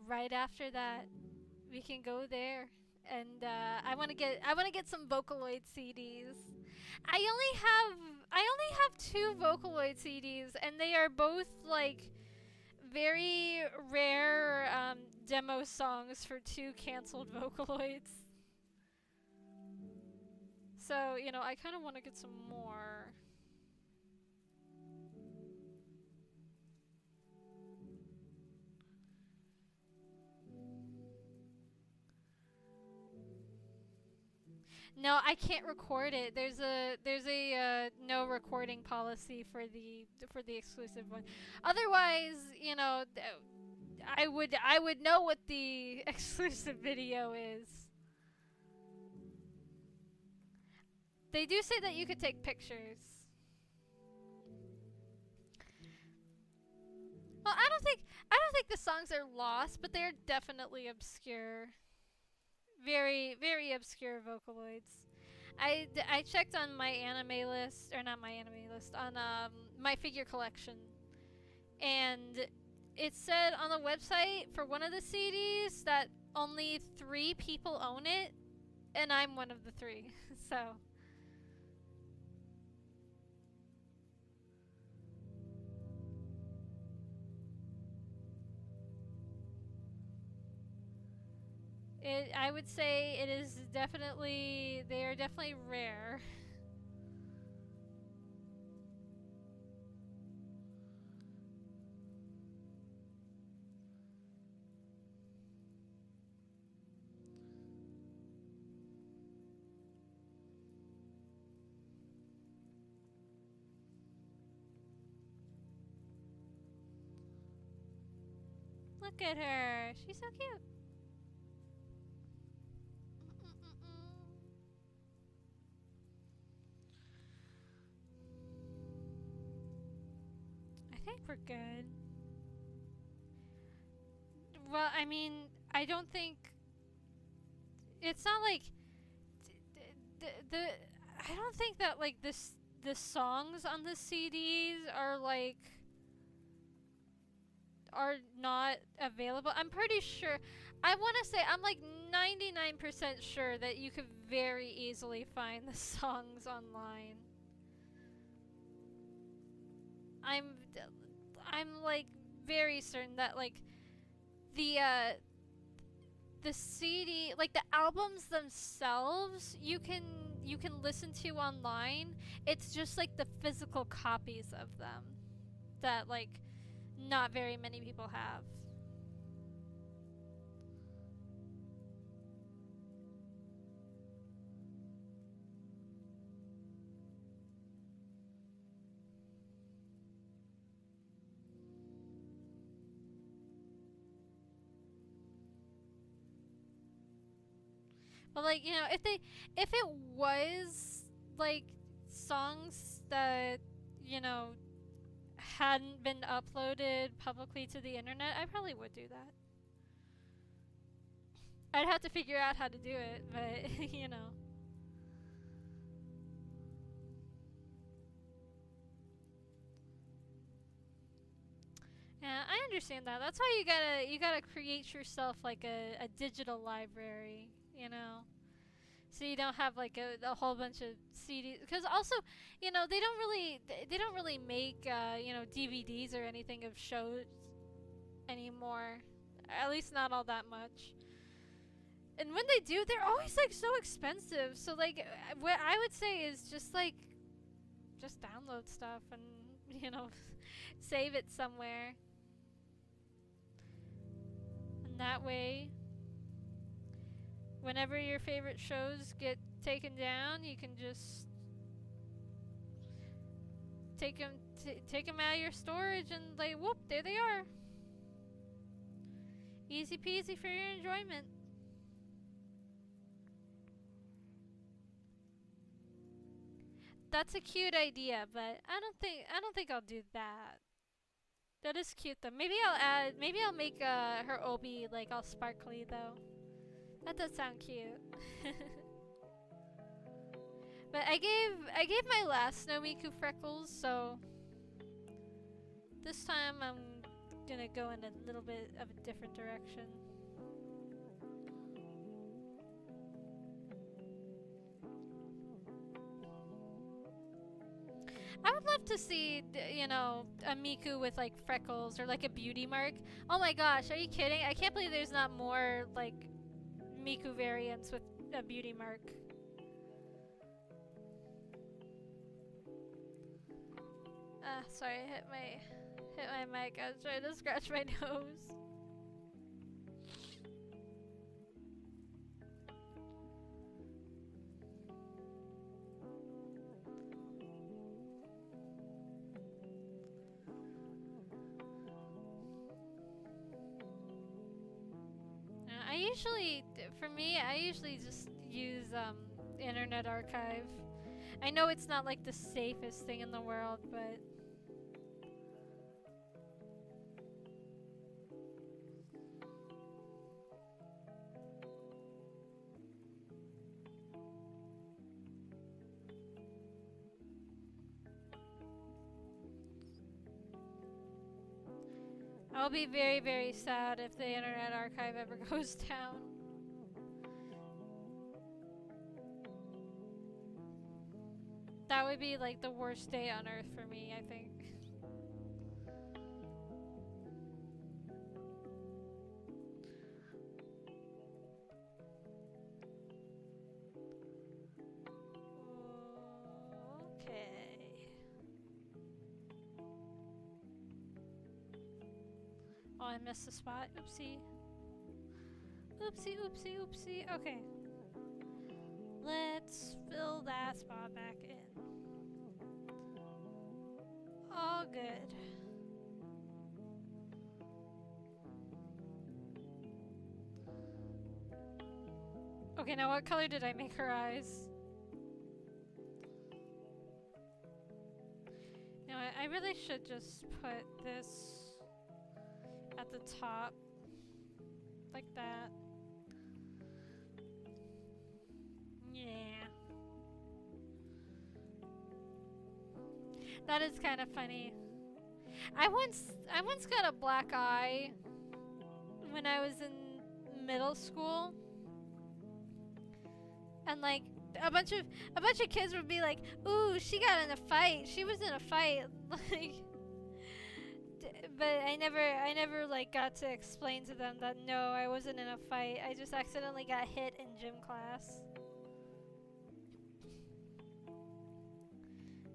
right after that we can go there. And I want to get some Vocaloid CDs. I only have two Vocaloid CDs, and they are both like very rare demo songs for two canceled Vocaloids. So, I kind of want to get some more. No, I can't record it. There's a no recording policy for the exclusive one. Otherwise, I would know what the exclusive video is. They do say that you could take pictures. Well, I don't think the songs are lost, but they're definitely obscure. Very, very obscure Vocaloids. I checked on my anime list, or not my anime list, on my figure collection, and it said on the website for one of the CDs that only 3 people own it, and I'm one of the 3. So I would say they are definitely rare. Look at her. She's so cute. I think we're good. Well, I mean, I don't think it's not like the I don't think that like the songs on the CDs are not available. I'm pretty sure. I want to say I'm like 99% sure that you could very easily find the songs online. I'm I'm like very certain that like the CD, like the albums themselves, you can listen to online. It's just like the physical copies of them that like not very many people have. But like, if it was like songs that, you know, hadn't been uploaded publicly to the internet, I probably would do that. I'd have to figure out how to do it, but you know. Yeah, I understand that. That's why you gotta create yourself like a digital library, you know. So you don't have like a whole bunch of CDs, because also, they don't really make DVDs or anything of shows anymore. At least not all that much. And when they do, they're always like so expensive. So like, what I would say is just like, just download stuff and you know, save it somewhere. And that way, whenever your favorite shows get taken down, you can just take them out of your storage and like, whoop, there they are. Easy peasy for your enjoyment. That's a cute idea, but I don't think I'll do that. That is cute though. Maybe I'll make her obi like all sparkly though. That does sound cute. But I gave my last Snow Miku freckles, so this time I'm gonna go in a little bit of a different direction. I would love to see, you know, a Miku with like freckles or like a beauty mark. Oh my gosh, are you kidding? I can't believe there's not more like Miku variants with a beauty mark. Sorry, I hit my mic. I was trying to scratch my nose. I usually just use Internet Archive. I know it's not like the safest thing in the world, but I'll be very, very sad if the Internet Archive ever goes down. That would be like the worst day on earth for me, I think. Okay. Oh, I missed the spot. Oopsie. Oopsie, oopsie, oopsie. Okay. Let's fill that spot back in. All good. Okay, now what color did I make her eyes? No, I really should just put this at the top. Like that. Yeah. That is kind of funny. I once got a black eye when I was in middle school. And like a bunch of kids would be like, "Ooh, she got in a fight. She was in a fight." Like but I never like got to explain to them that no, I wasn't in a fight. I just accidentally got hit in gym class.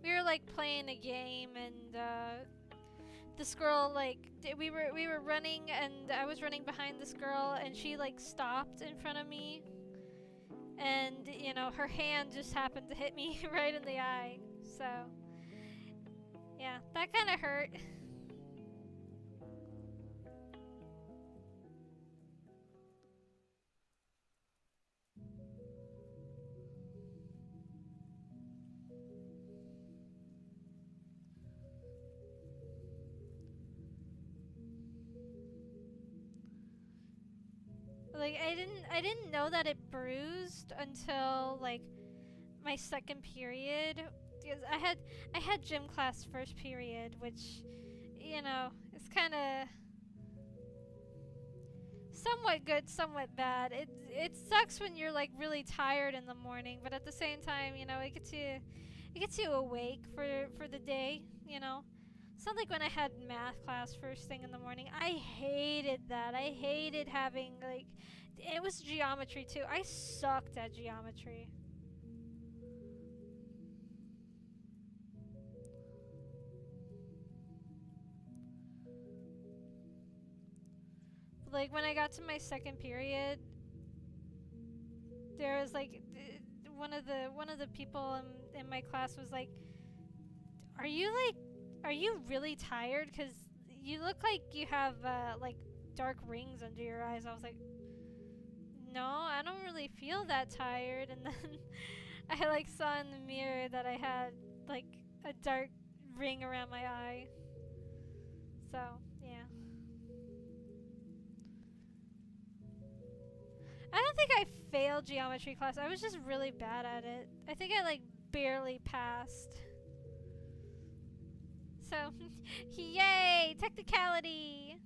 We were like playing a game and this girl like we were running and I was running behind this girl and she like stopped in front of me and you know her hand just happened to hit me right in the eye. So yeah, that kind of hurt. Like I didn't know that it bruised until like my second period because I had gym class first period, which you know, it's kind of somewhat good, somewhat bad. It sucks when you're like really tired in the morning, but at the same time, you know, it gets you awake for the day, you know. Sounds like when I had math class first thing in the morning. I hated that. I hated having, like, it was geometry too. I sucked at geometry. Like, when I got to my second period, there was like one of the people in my class was like, are you really tired? Because you look like you have like dark rings under your eyes. I was like, no, I don't really feel that tired. And then I like saw in the mirror that I had like a dark ring around my eye. So yeah, I don't think I failed geometry class. I was just really bad at it. I think I like barely passed. So, yay! Technicality!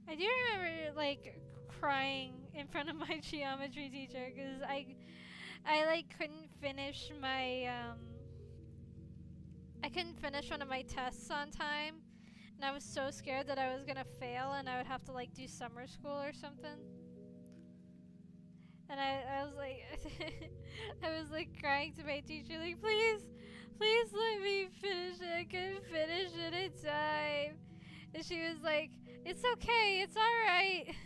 I do remember like crying in front of my geometry teacher because I like I couldn't finish one of my tests on time, and I was so scared that I was gonna fail and I would have to like do summer school or something. And I was like, I was like crying to my teacher, like, please let me finish it. I couldn't finish it in time. And she was like, it's okay, it's alright.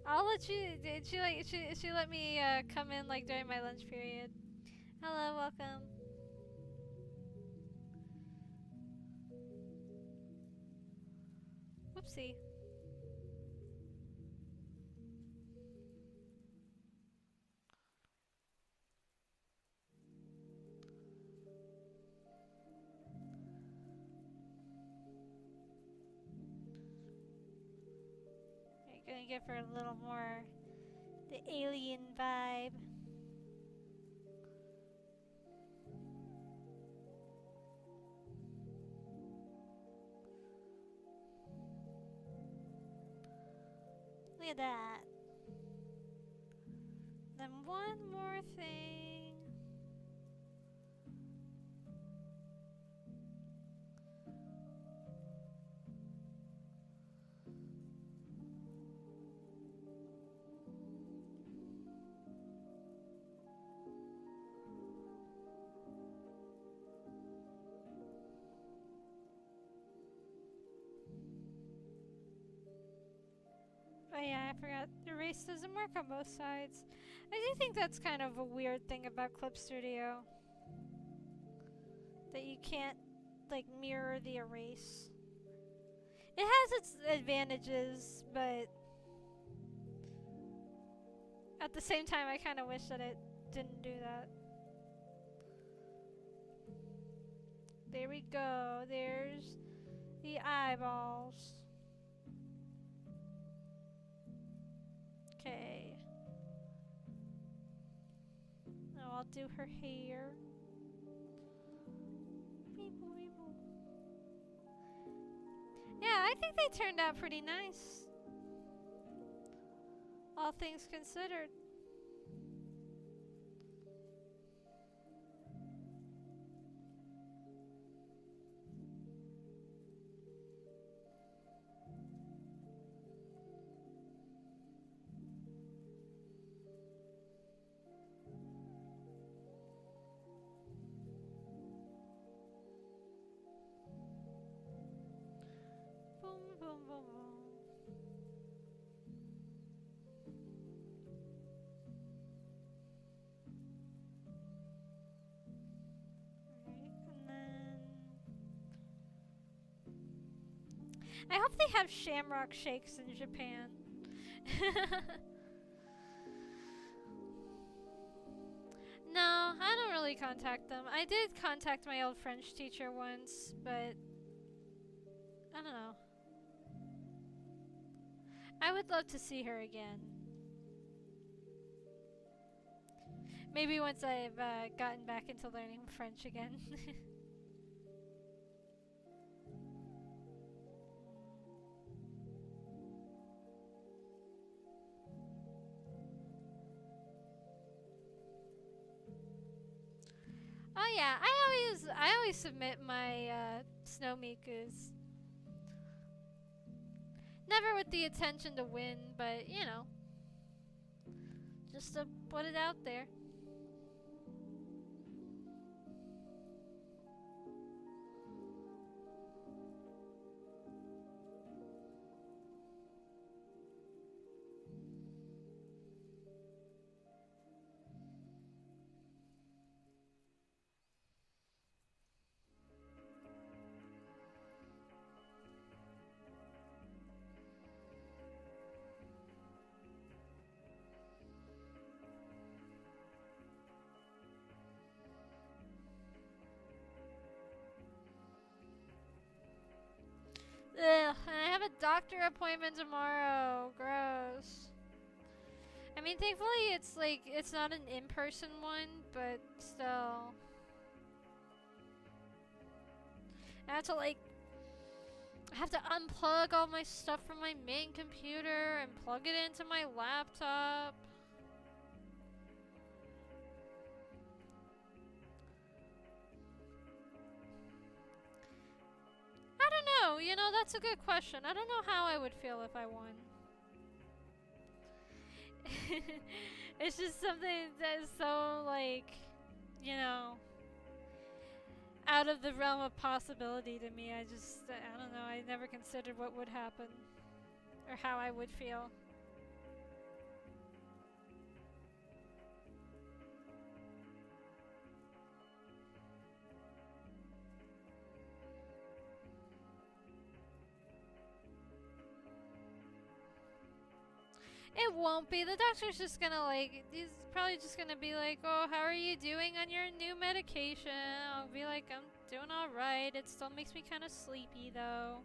I'll let you, she let me come in like during my lunch period. Hello, welcome. Whoopsie. Gonna give her a little more the alien vibe. Look at that. Then one more thing. Oh yeah, I forgot. Erase doesn't work on both sides. I do think that's kind of a weird thing about Clip Studio. That you can't, like, mirror the erase. It has its advantages, but at the same time, I kind of wish that it didn't do that. There we go. There's the eyeballs. Okay. Now I'll do her hair. Yeah, I think they turned out pretty nice. All things considered. Boom, boom, boom, boom. I hope they have shamrock shakes in Japan. No, I don't really contact them. I did contact my old French teacher once, but I don't know. I would love to see her again. Maybe once I've gotten back into learning French again. Oh yeah, I always submit my snow mikus. Never with the intention to win, but you know, just to put it out there. Ugh, and I have a doctor appointment tomorrow. Gross. I mean, thankfully it's like, it's not an in-person one, but still. I have to like, I have to unplug all my stuff from my main computer and plug it into my laptop. I don't know, you know, that's a good question. I don't know how I would feel if I won. It's just something that is so, like, you know, out of the realm of possibility to me. I don't know, I never considered what would happen or how I would feel. It won't be. The doctor's just gonna like, he's probably just gonna be like, oh, how are you doing on your new medication? I'll be like, I'm doing alright. It still makes me kind of sleepy though.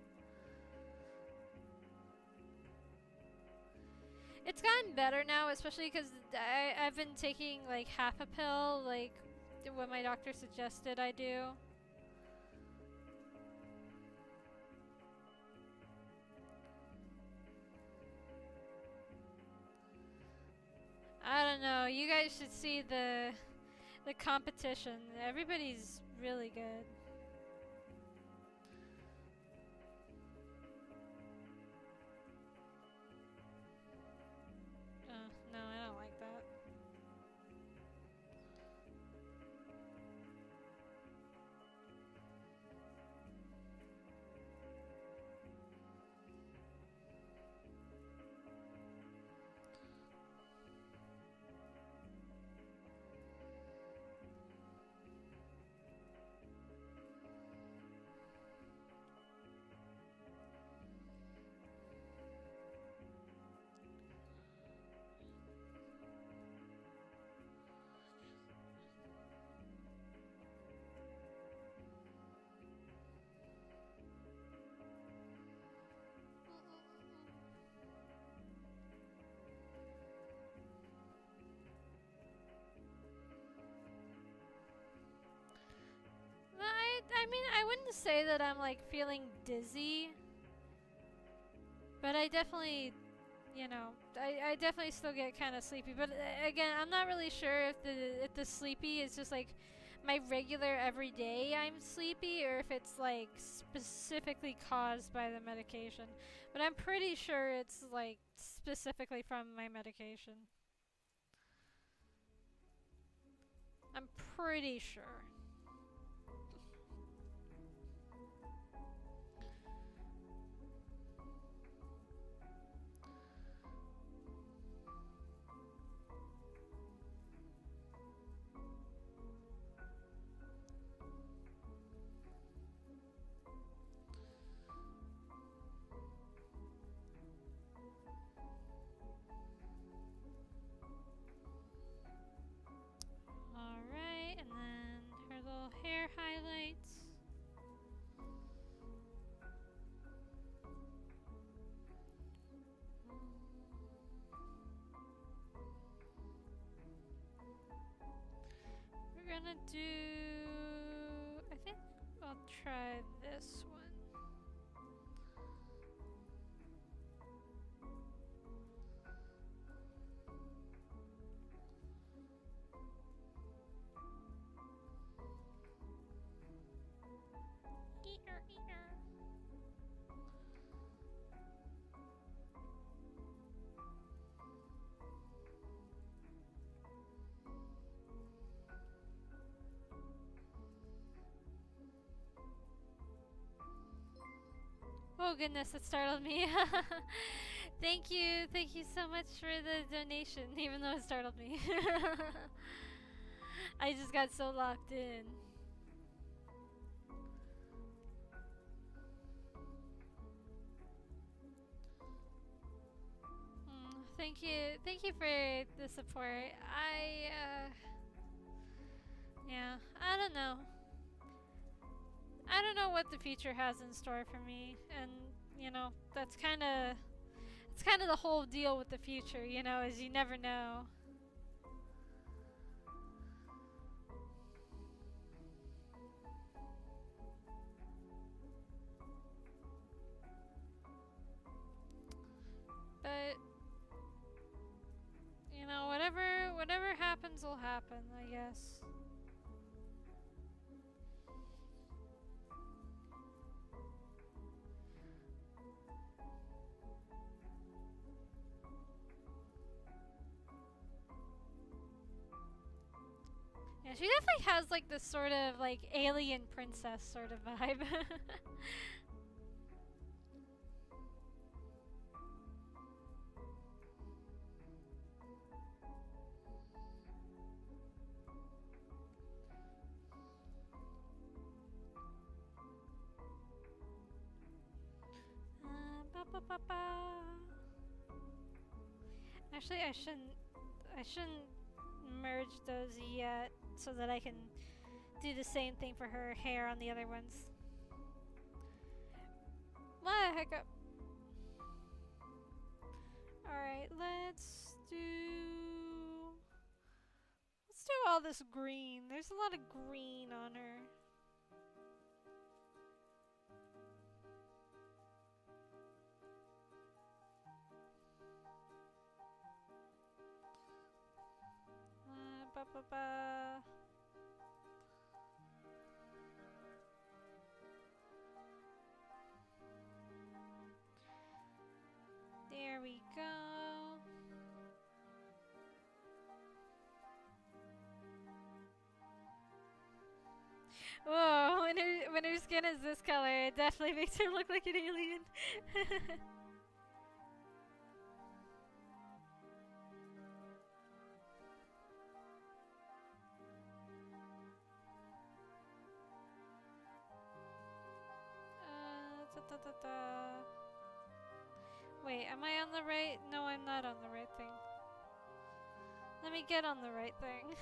It's gotten better now, especially because I've been taking like half a pill, like what my doctor suggested I do. I don't know. You guys should see the competition. Everybody's really good. No, I don't like that. I mean, I wouldn't say that I'm like feeling dizzy, but I definitely, you know, I definitely still get kind of sleepy. But again, I'm not really sure if the sleepy is just like my regular everyday I'm sleepy, or if it's like specifically caused by the medication. But I'm pretty sure it's like specifically from my medication. I'm pretty sure. goodness, it startled me. Thank you so much for the donation, even though it startled me. I just got so locked in. Thank you for the support. Yeah, I don't know. I don't know what the future has in store for me, and you know, it's kind of the whole deal with the future, you know, is you never know. But you know, whatever happens will happen, I guess. Yeah, she definitely has like this sort of like alien princess sort of vibe. Ba, ba, ba, ba. Actually, I shouldn't merge those yet, so that I can do the same thing for her hair on the other ones. What the heck up? Alright, let's do all this green. There's a lot of green on her. Ba, ba, ba. There we go. Whoa, when her skin is this color, it definitely makes her look like an alien. Da, da, da, da. Wait, am I on the right? No, I'm not on the right thing. Let me get on the right thing.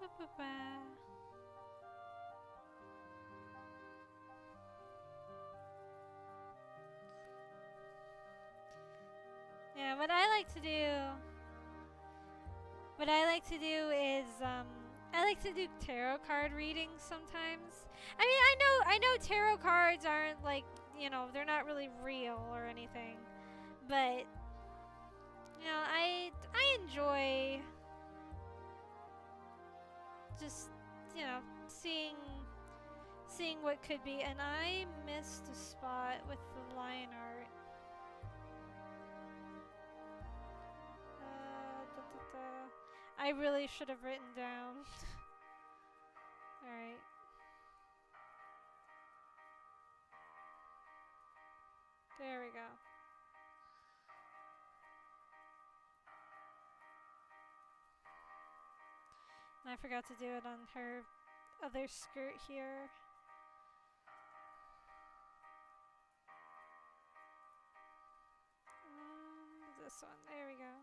Ba, ba, ba. Yeah, what I like to do is I like to do tarot card readings sometimes. I mean, I know tarot cards aren't like, you know, they're not really real or anything. But you know, I enjoy just, you know, seeing what could be, and I missed a spot with the line art. Da, da, da. I really should have written down. Alright. There we go. And I forgot to do it on her other skirt here. This one. There we go.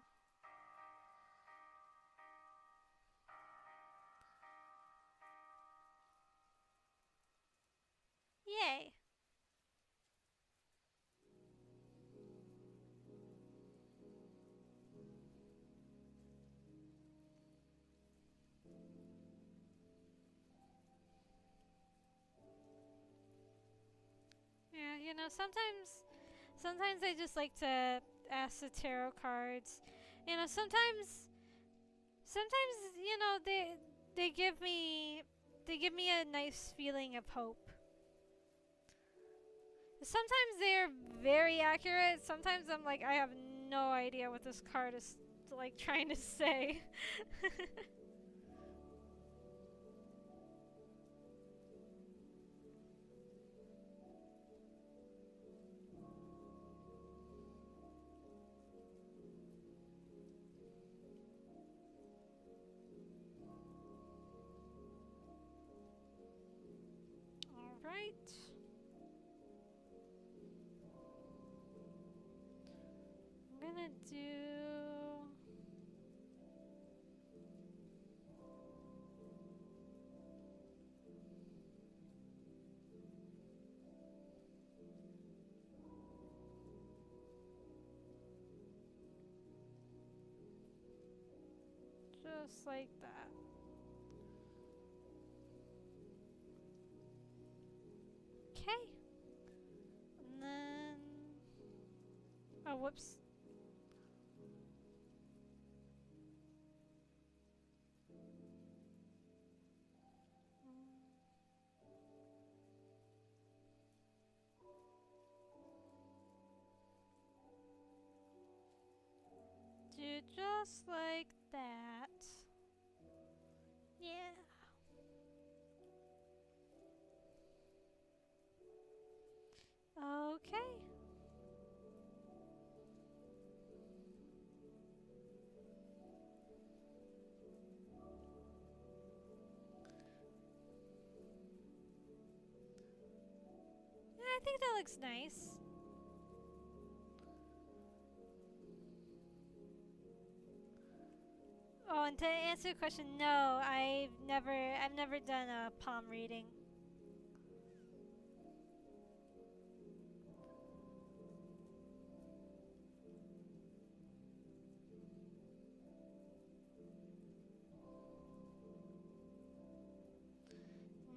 Yay! Yeah, you know, sometimes I just like to ask the tarot cards. You know, sometimes you know they give me a nice feeling of hope. Sometimes they're very accurate. Sometimes I'm like, I have no idea what this card is like trying to say. All right. I'm gonna do just like that. Okay. And then oh, whoops. Do just like that. Yeah. Okay. Yeah, I think that looks nice. Oh, and to answer the question, no, I've never done a palm reading.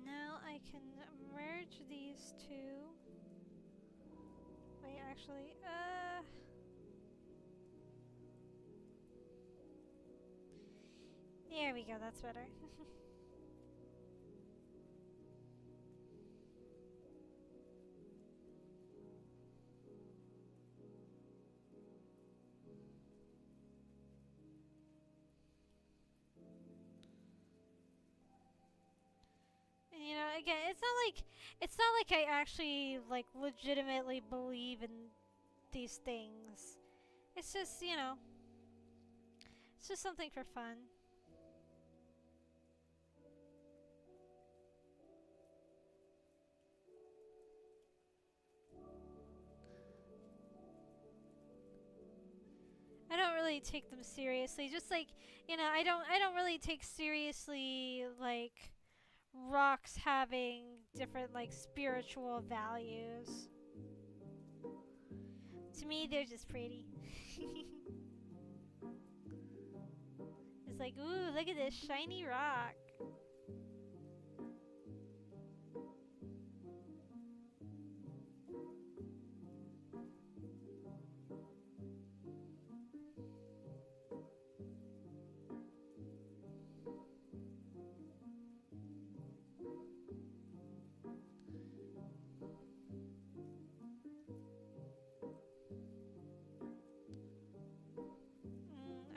Now I can merge these two. Wait, actually, there we go, that's better. And, you know, again, it's not like I actually like legitimately believe in these things. It's just, you know, it's just something for fun. I don't really take them seriously. Just like, you know, I don't really take seriously like rocks having different like spiritual values. To me, they're just pretty. It's like, ooh, look at this shiny rock.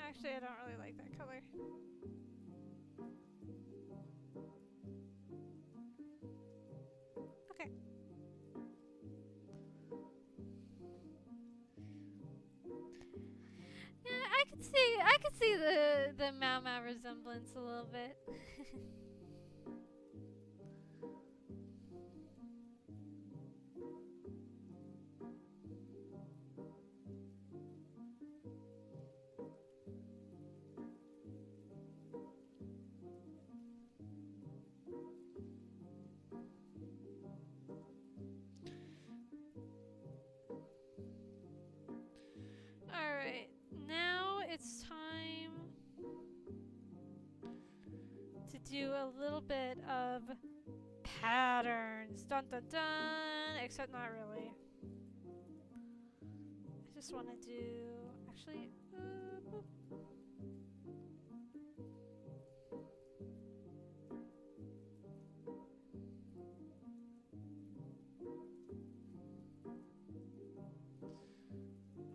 Actually, I don't really like that color. Okay. Yeah, I could see the Mau Mau resemblance a little bit. Alright, now it's time to do a little bit of patterns. Dun dun dun! Except not really. I just want to do. Actually.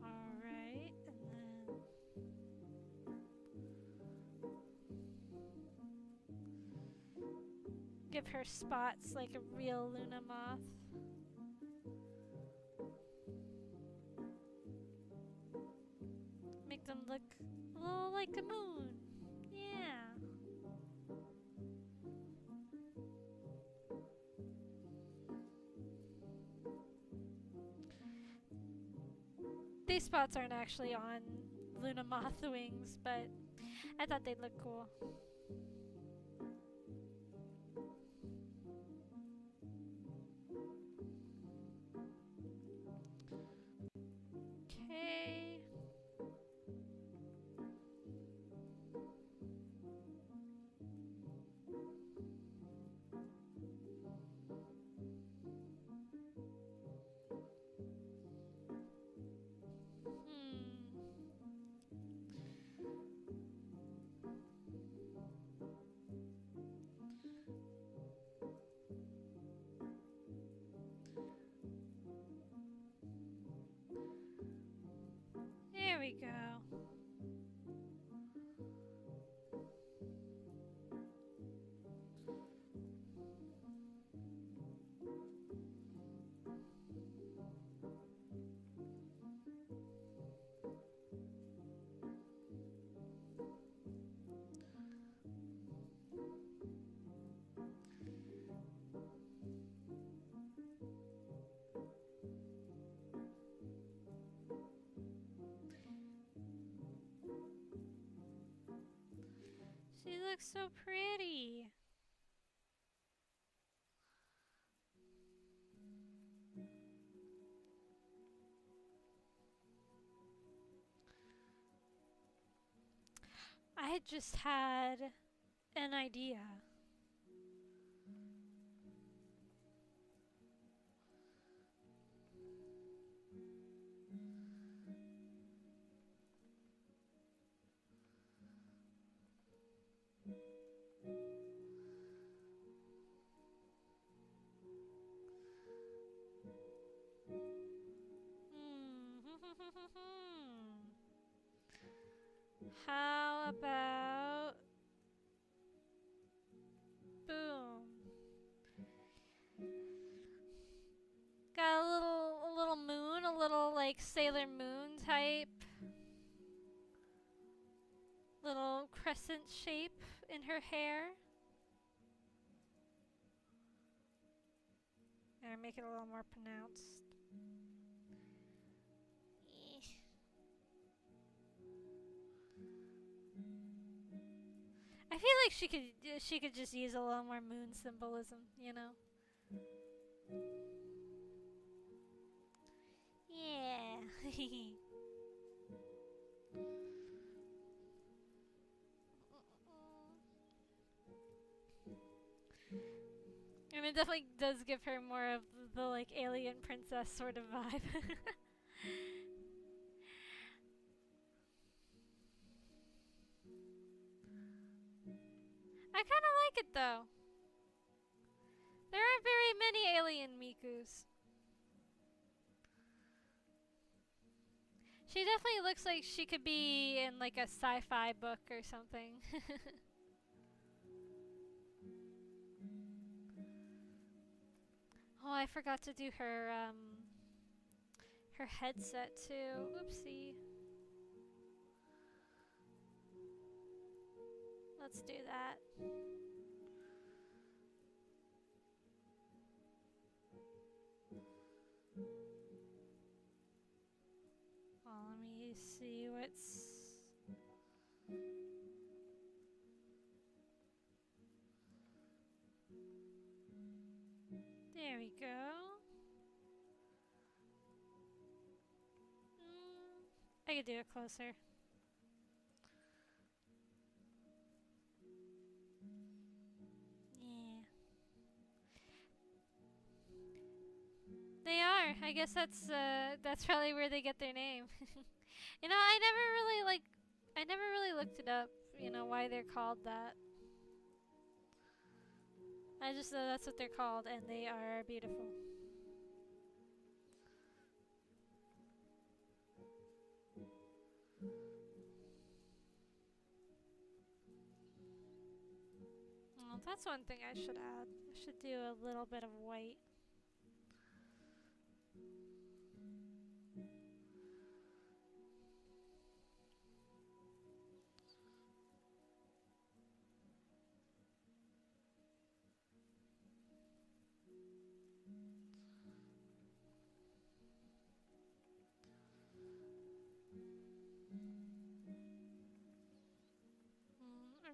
Alright, and then. give her spots like a real Luna moth. Make them look a little like a moon. Yeah. These spots aren't actually on Luna moth wings, but I thought they'd look cool. Okay. There we go. She looks so pretty. I just had an idea. How about boom? Got a little moon, a little like Sailor Moon type, little crescent shape in her hair. And make it a little more pronounced. I feel like she could just use a little more moon symbolism, you know? Yeah. And it definitely does give her more of the like alien princess sort of vibe. I kind of like it though. There aren't very many alien Mikus. She definitely looks like she could be in like a sci-fi book or something. Oh, I forgot to do her headset too. Oopsie. Let's do that. Well, let me see what's... There we go. I could do it closer. Yeah. They are. I guess that's probably where they get their name. You know, I never really looked it up, you know, why they're called that. I just know that's what they're called and they are beautiful. That's one thing I should add. I should do a little bit of white.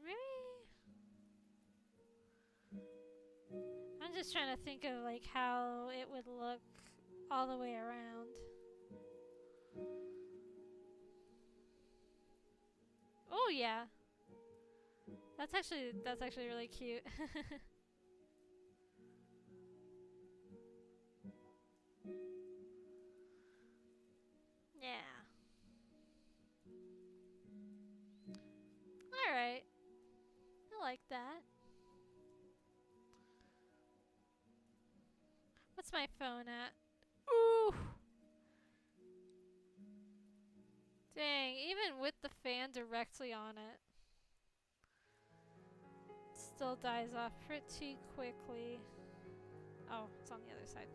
Maybe I'm just trying to think of like how it would look all the way around. Oh yeah. That's actually really cute. Yeah. Alright. I like that. What's my phone at? Ooh! Dang, even with the fan directly on it, still dies off pretty quickly. Oh, it's on the other side.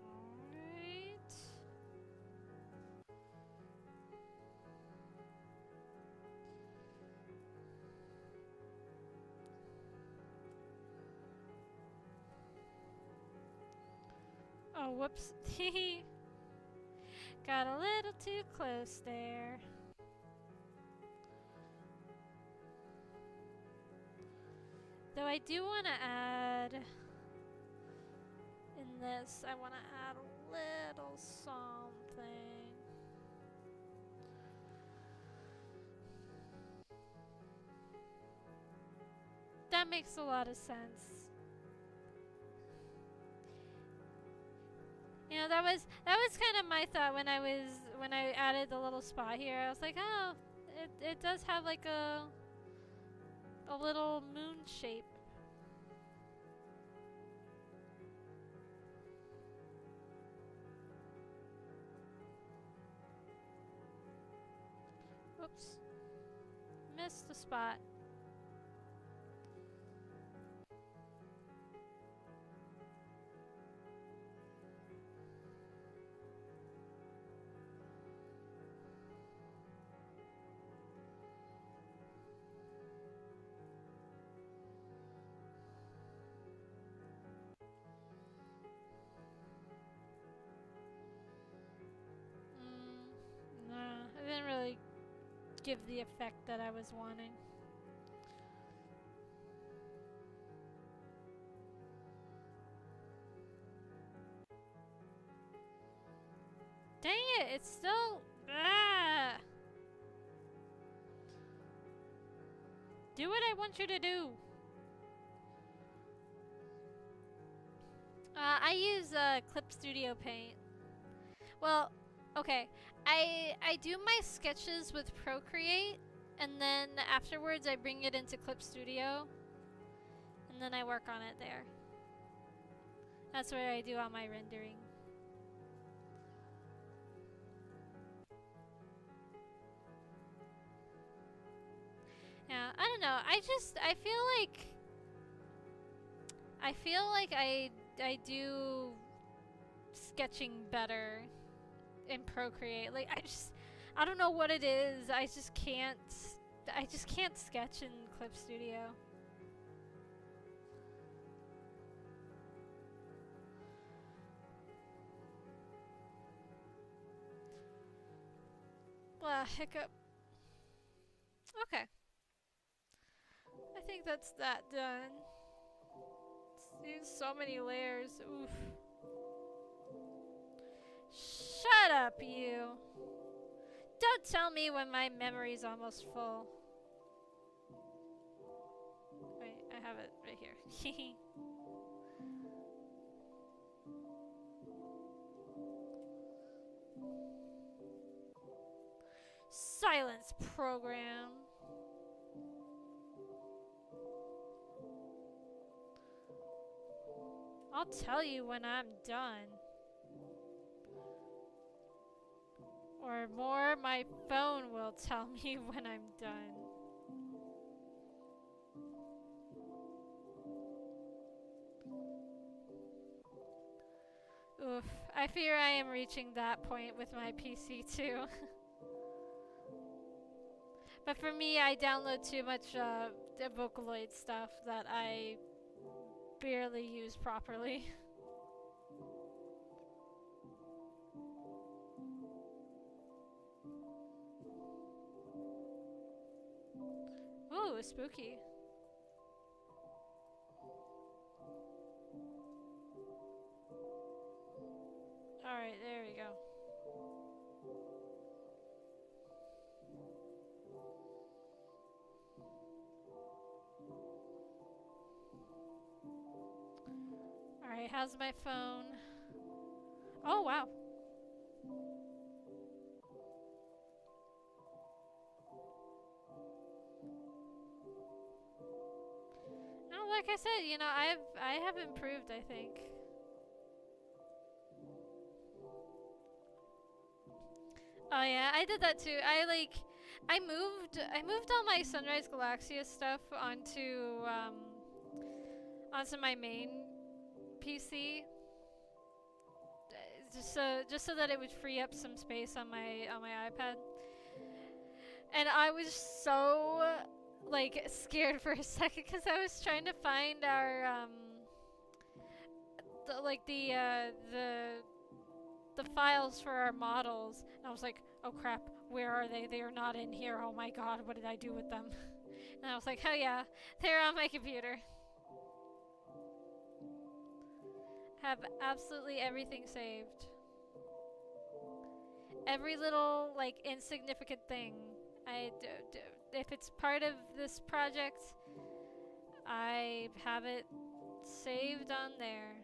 Alright. Oh, whoops. Got a little too close there. Though I do want to add, in this, I want to add a little something. That makes a lot of sense. You know, that was kind of my thought when I added the little spot here. I was like, oh, it does have like a little moon shape. Oops. Missed the spot. No, it didn't really give the effect that I was wanting. Dang it, it's still... Ah! Do what I want you to do. I use Clip Studio Paint. Well, okay. I do my sketches with Procreate, and then afterwards I bring it into Clip Studio, and then I work on it there. That's where I do all my rendering. Yeah, I don't know. I feel like I do sketching better in Procreate. Like I don't know what it is. I just can't sketch in Clip Studio. Hiccup. Okay. I think that's that done. There's so many layers. Oof. Shut up, you. Don't tell me when my memory's almost full. Wait, I have it right here. Silence program. I'll tell you when I'm done. Or more, my phone will tell me when I'm done. Oof, I fear I am reaching that point with my PC too. But for me, I download too much Vocaloid stuff that I barely use properly. Ooh, spooky. Alright, there we go. Alright, how's my phone? Oh, wow. Oh, like I said, you know, I have improved, I think. Oh yeah, I did that too. I moved all my Sunrise Galaxia stuff onto my main PC, just so that it would free up some space on my iPad. And I was so like scared for a second because I was trying to find our the files for our models, and I was like, oh crap, where are they? They are not in here. Oh my god, what did I do with them? And I was like, oh yeah, they're on my computer. Have absolutely everything saved. Every little like insignificant thing. If it's part of this project, I have it saved on there.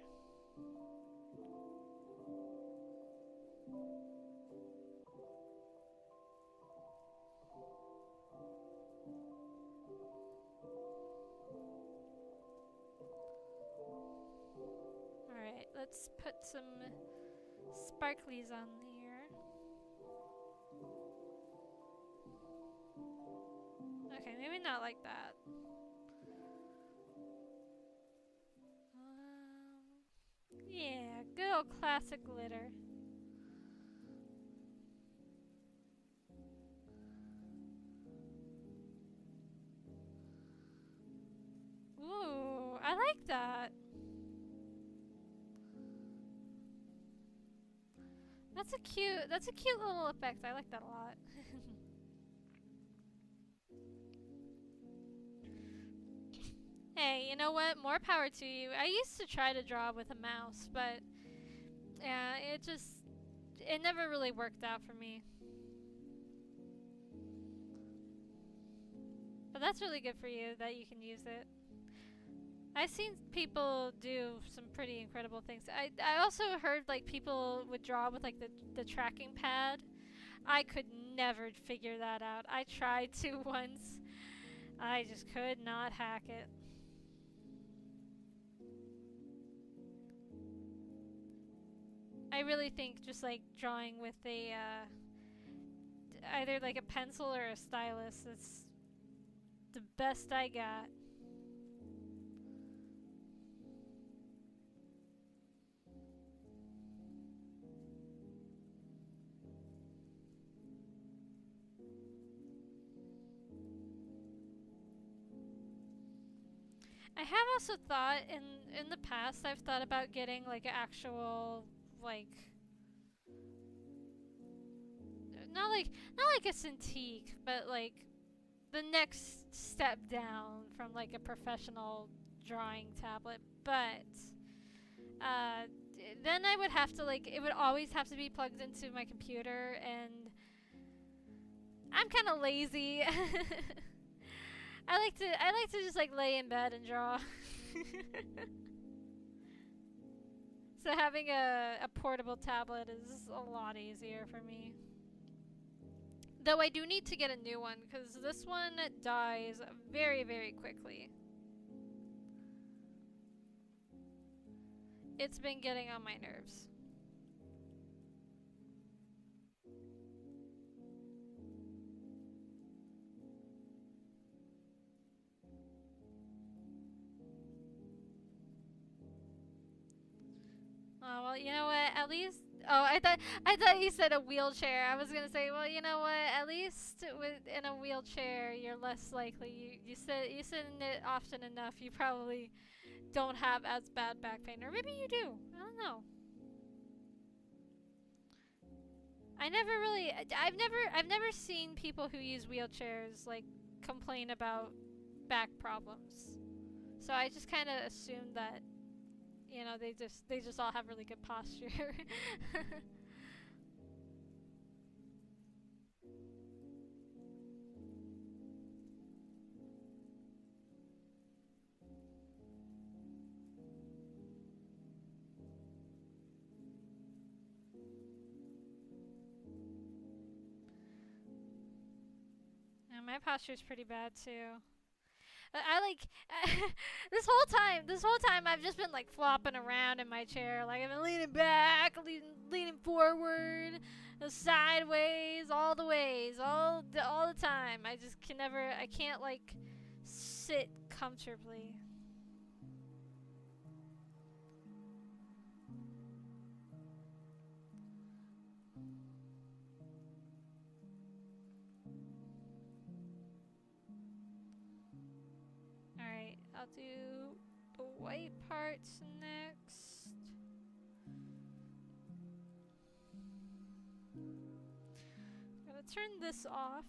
Alright, let's put some sparklies on there. Okay, maybe not like that. Yeah, good old classic glitter. Ooh, I like that. That's a cute little effect. I like that a lot. Hey, you know what? More power to you. I used to try to draw with a mouse, but yeah, it never really worked out for me. But that's really good for you that you can use it. I've seen people do some pretty incredible things. I also heard like people would draw with like the tracking pad. I could never figure that out. I tried to once. I just could not hack it. I really think just like drawing with a either like a pencil or a stylus is the best I got. I have also thought in the past I've thought about getting like an actual like not like a Cintiq, but like the next step down from like a professional drawing tablet. But uh, then I would have to like it would always have to be plugged into my computer, and I'm kind of lazy. I like to just like lay in bed and draw. So having a portable tablet is a lot easier for me. Though I do need to get a new one because this one dies very, very quickly. It's been getting on my nerves. Oh, well, you know what? At least. Oh, I thought you said a wheelchair. I was gonna say, well, you know what? At least in a wheelchair, you're less likely. You sit in it often enough. You probably don't have as bad back pain, or maybe you do. I don't know. I've never seen people who use wheelchairs like complain about back problems. So I just kind of assumed that they just all have really good posture. And my posture's pretty bad too. I like this whole time I've just been like flopping around in my chair, like I've been leaning back, leaning forward, sideways, all the ways, all the time. I just can never, I can't like sit comfortably. All right, I'll do the white parts next. I'm gonna turn this off.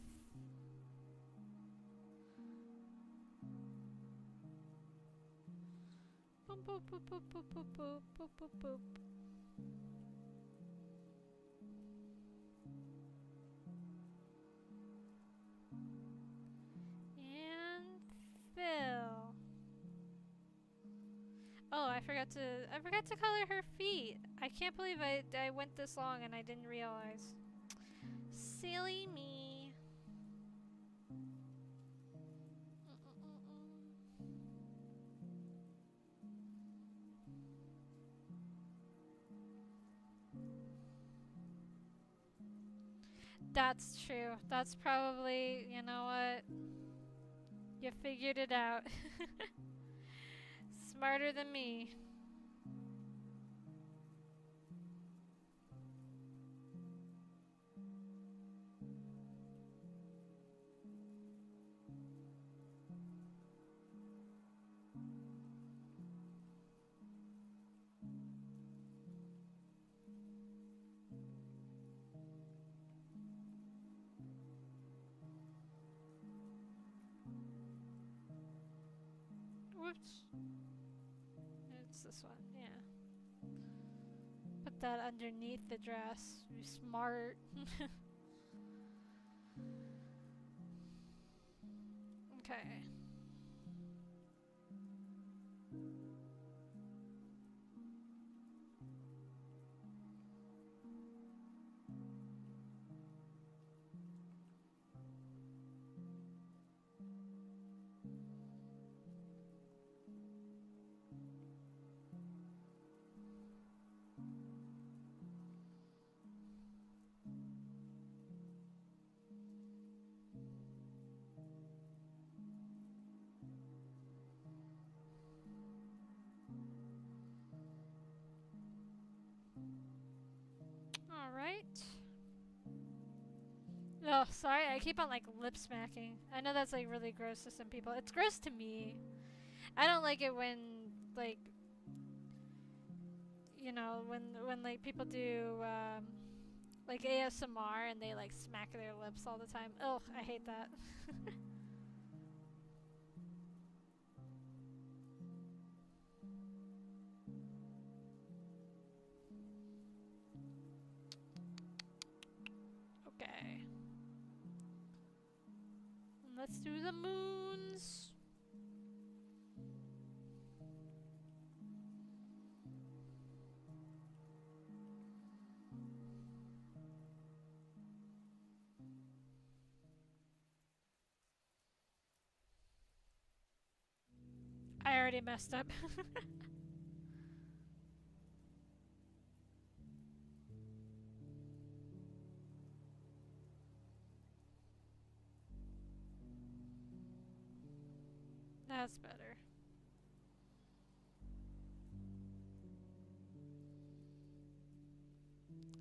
Boop, boop, boop, boop, boop, boop, boop, boop, boop, boop. And fill. Oh, I forgot to color her feet. I can't believe I went this long and I didn't realize. Silly me. That's true. That's probably, you know what? You figured it out. Smarter than me. Whoops. It's this one, yeah. Put that underneath the dress. Be smart. Okay. Alright. Oh, sorry, I keep on like lip smacking. I know that's like really gross to some people. It's gross to me. I don't like it when like when like people do like ASMR and they like smack their lips all the time. Ugh, I hate that. Okay. Let's do the moons. already messed up. That's better.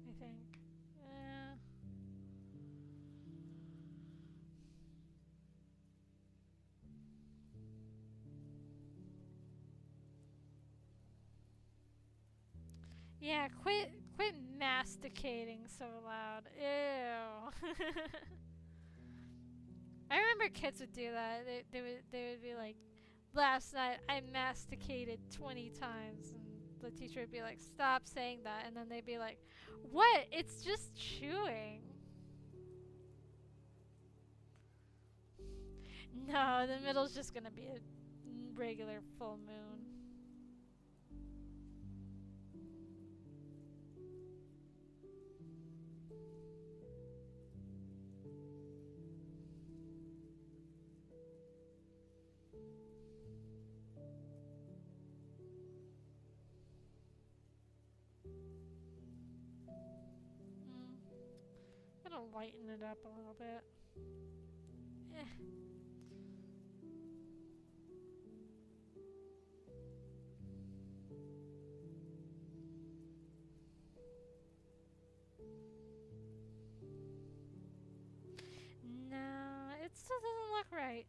I think. Uh, yeah, quit masticating so loud. Ew. I remember kids would do that. They would be like, last night I masticated 20 times, and the teacher would be like, stop saying that, and then they'd be like, what? It's just chewing. No, the middle's just gonna be a regular full moon. Mm. Gonna lighten it up a little bit. Eh. No, it still doesn't look right.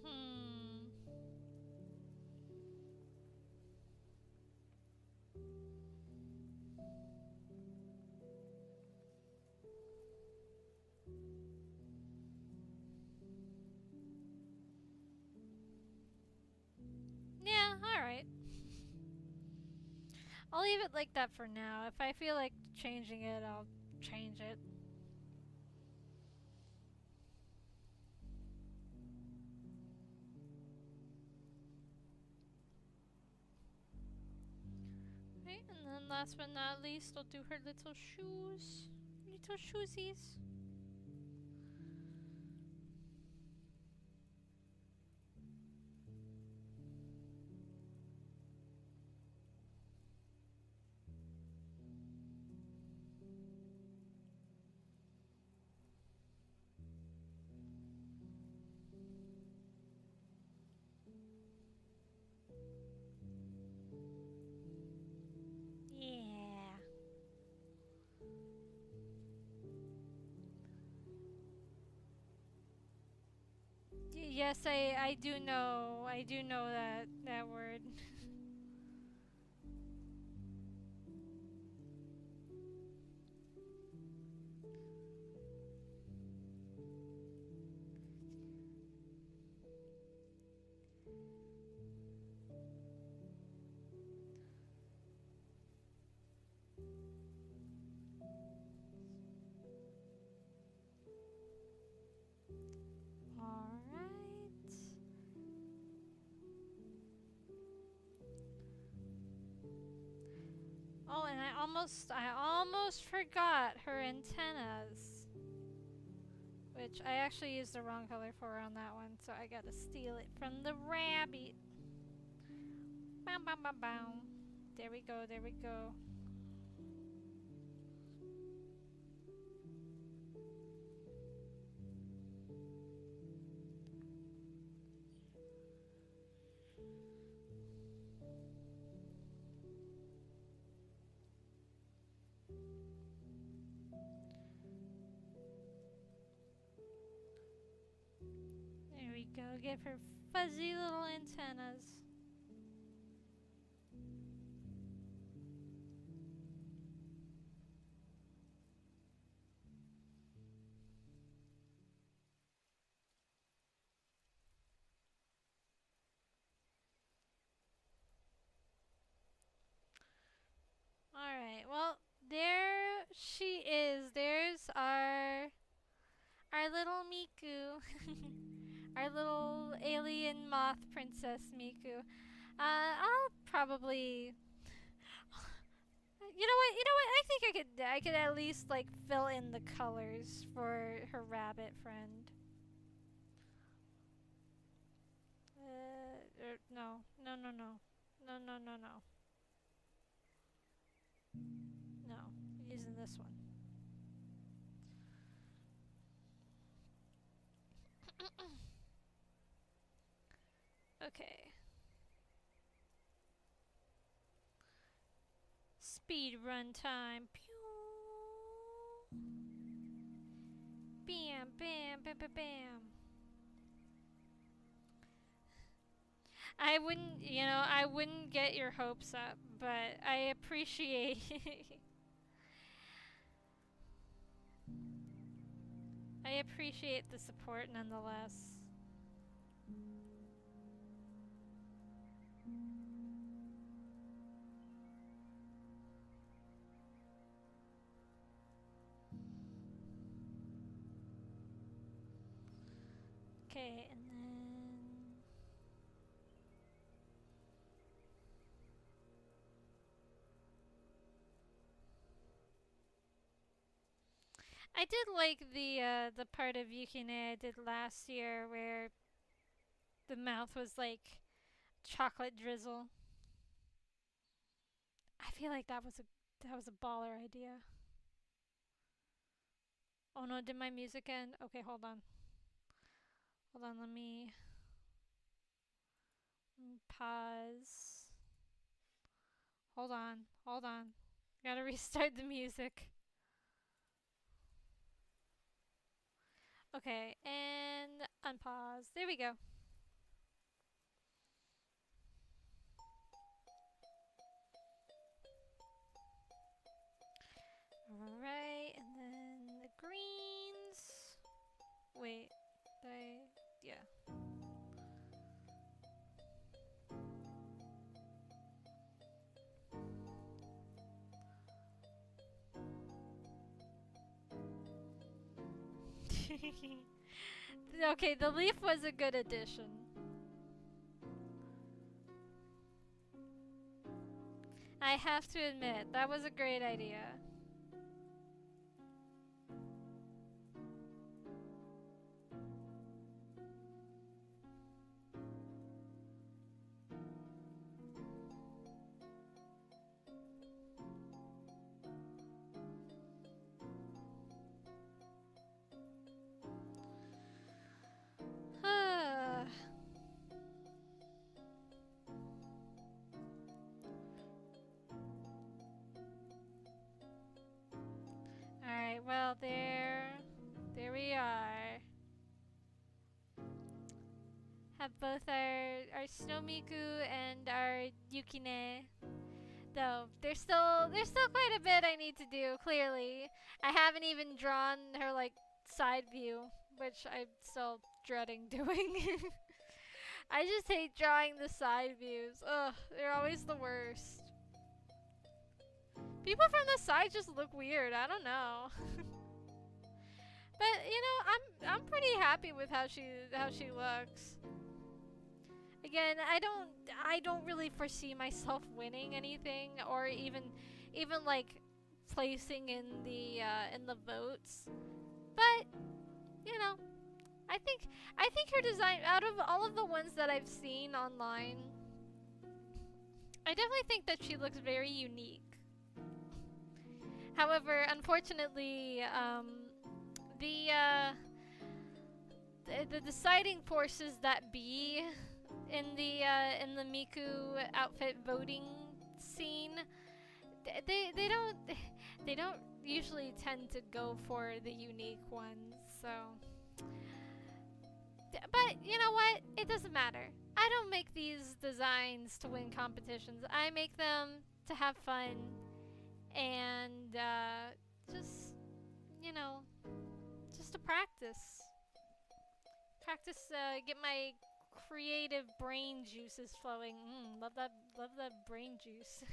Hmm. Yeah, alright. I'll leave it like that for now. If I feel like changing it, I'll change it. Right, and then last but not least, I'll do her little shoes. Little shoesies. Yeah. Yes, I do know. I do know that word. All right. Oh, and I almost forgot her antennas, which I actually used the wrong color for on that one, so I gotta steal it from the rabbit. Bam, bam, bam, bam. There we go. There we go. There we go. Give her fuzzy little antennas. All right. Well, there she is. There's our little Miku, our little alien moth princess Miku. I'll probably. You know what? You know what? I think I could at least like fill in the colors for her rabbit friend. No, no, no, no, no, no, no, no, no. Using this one. Okay. Speed run time. Pew. Bam, bam, bam, bam, bam. I wouldn't get your hopes up, but I appreciate I appreciate the support nonetheless. Okay, and then I did like the part of Yukine I did last year where the mouth was like chocolate drizzle. I feel like that was a baller idea. Oh no, did my music end? Okay, hold on. Hold on, let me pause. Hold on, hold on. Gotta restart the music. Okay, and unpause. There we go. Alright, and then the greens. Wait, yeah. Okay, the leaf was a good addition. I have to admit, that was a great idea. Alright, well, there we are. Have both our Snow Miku and our Yukine. Though there's still quite a bit I need to do, clearly. I haven't even drawn her like side view, which I'm still dreading doing. I just hate drawing the side views. Ugh, they're always the worst. People from the side just look weird. I don't know. But I'm pretty happy with how she looks. Again, I don't really foresee myself winning anything or even like placing in the votes. But, you know, I think her design, out of all of the ones that I've seen online, I definitely think that she looks very unique. However, unfortunately, the uh, the deciding forces that be in the Miku outfit voting scene, they don't usually tend to go for the unique ones. So, but you know what? It doesn't matter. I don't make these designs to win competitions. I make them to have fun and just you know just to practice, get my creative brain juices flowing. Love that brain juice.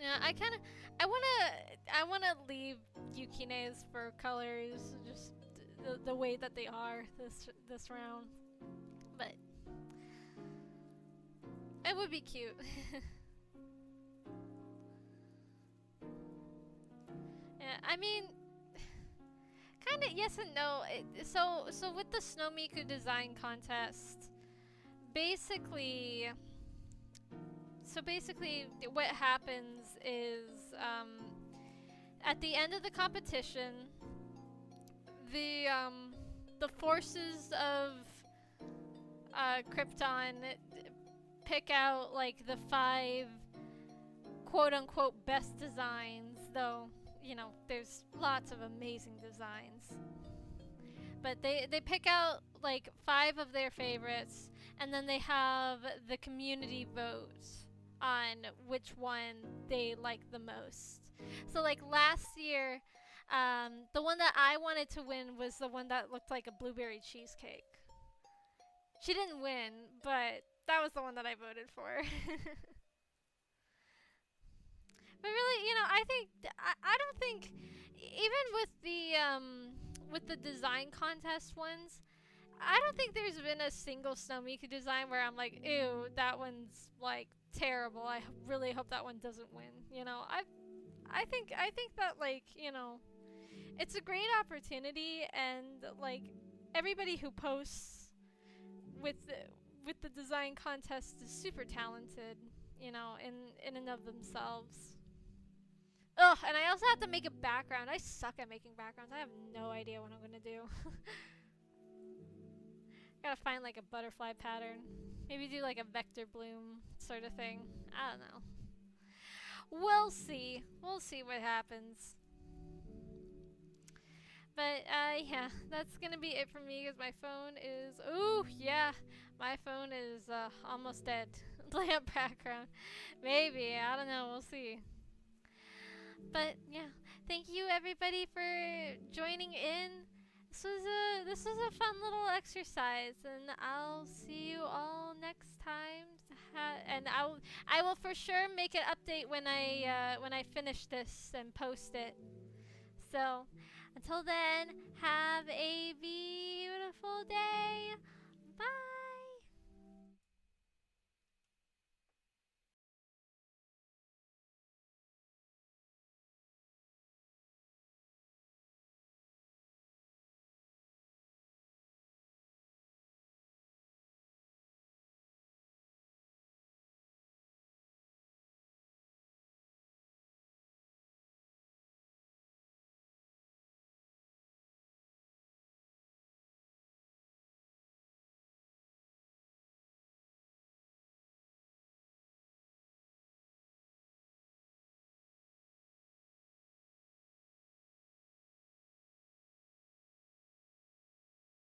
Yeah, I wanna leave Yukine's fur colors just the way that they are this round, but it would be cute. Yeah, I mean, kind of yes and no. So with the Snow Miku design contest, basically, what happens is at the end of the competition, the the forces of Krypton pick out like the 5 quote unquote best designs, though there's lots of amazing designs. But they pick out like 5 of their favorites, and then they have the community vote on which one they like the most. So like last year, the one that I wanted to win was the one that looked like a blueberry cheesecake. She didn't win, but that was the one that I voted for. But really, I think I don't think even with the design contest ones, I don't think there's been a single Snow Miku design where I'm like, ew, that one's like terrible. I really hope that one doesn't win. I think that like it's a great opportunity, and like everybody who posts with the design contest is super talented, in and of themselves. Ugh, and I also have to make a background. I suck at making backgrounds. I have no idea what I'm gonna do. Gotta find like a butterfly pattern. Maybe do like a vector bloom sort of thing. I don't know. We'll see. We'll see what happens. But yeah, that's gonna be it for me because my phone is. Ooh, yeah, my phone is almost dead. Lamp background. Maybe, I don't know. We'll see. But yeah, thank you everybody for joining in. This was a fun little exercise, and I'll see you all next time. And I will for sure make an update when I finish this and post it. So until then, have a beautiful day. Bye.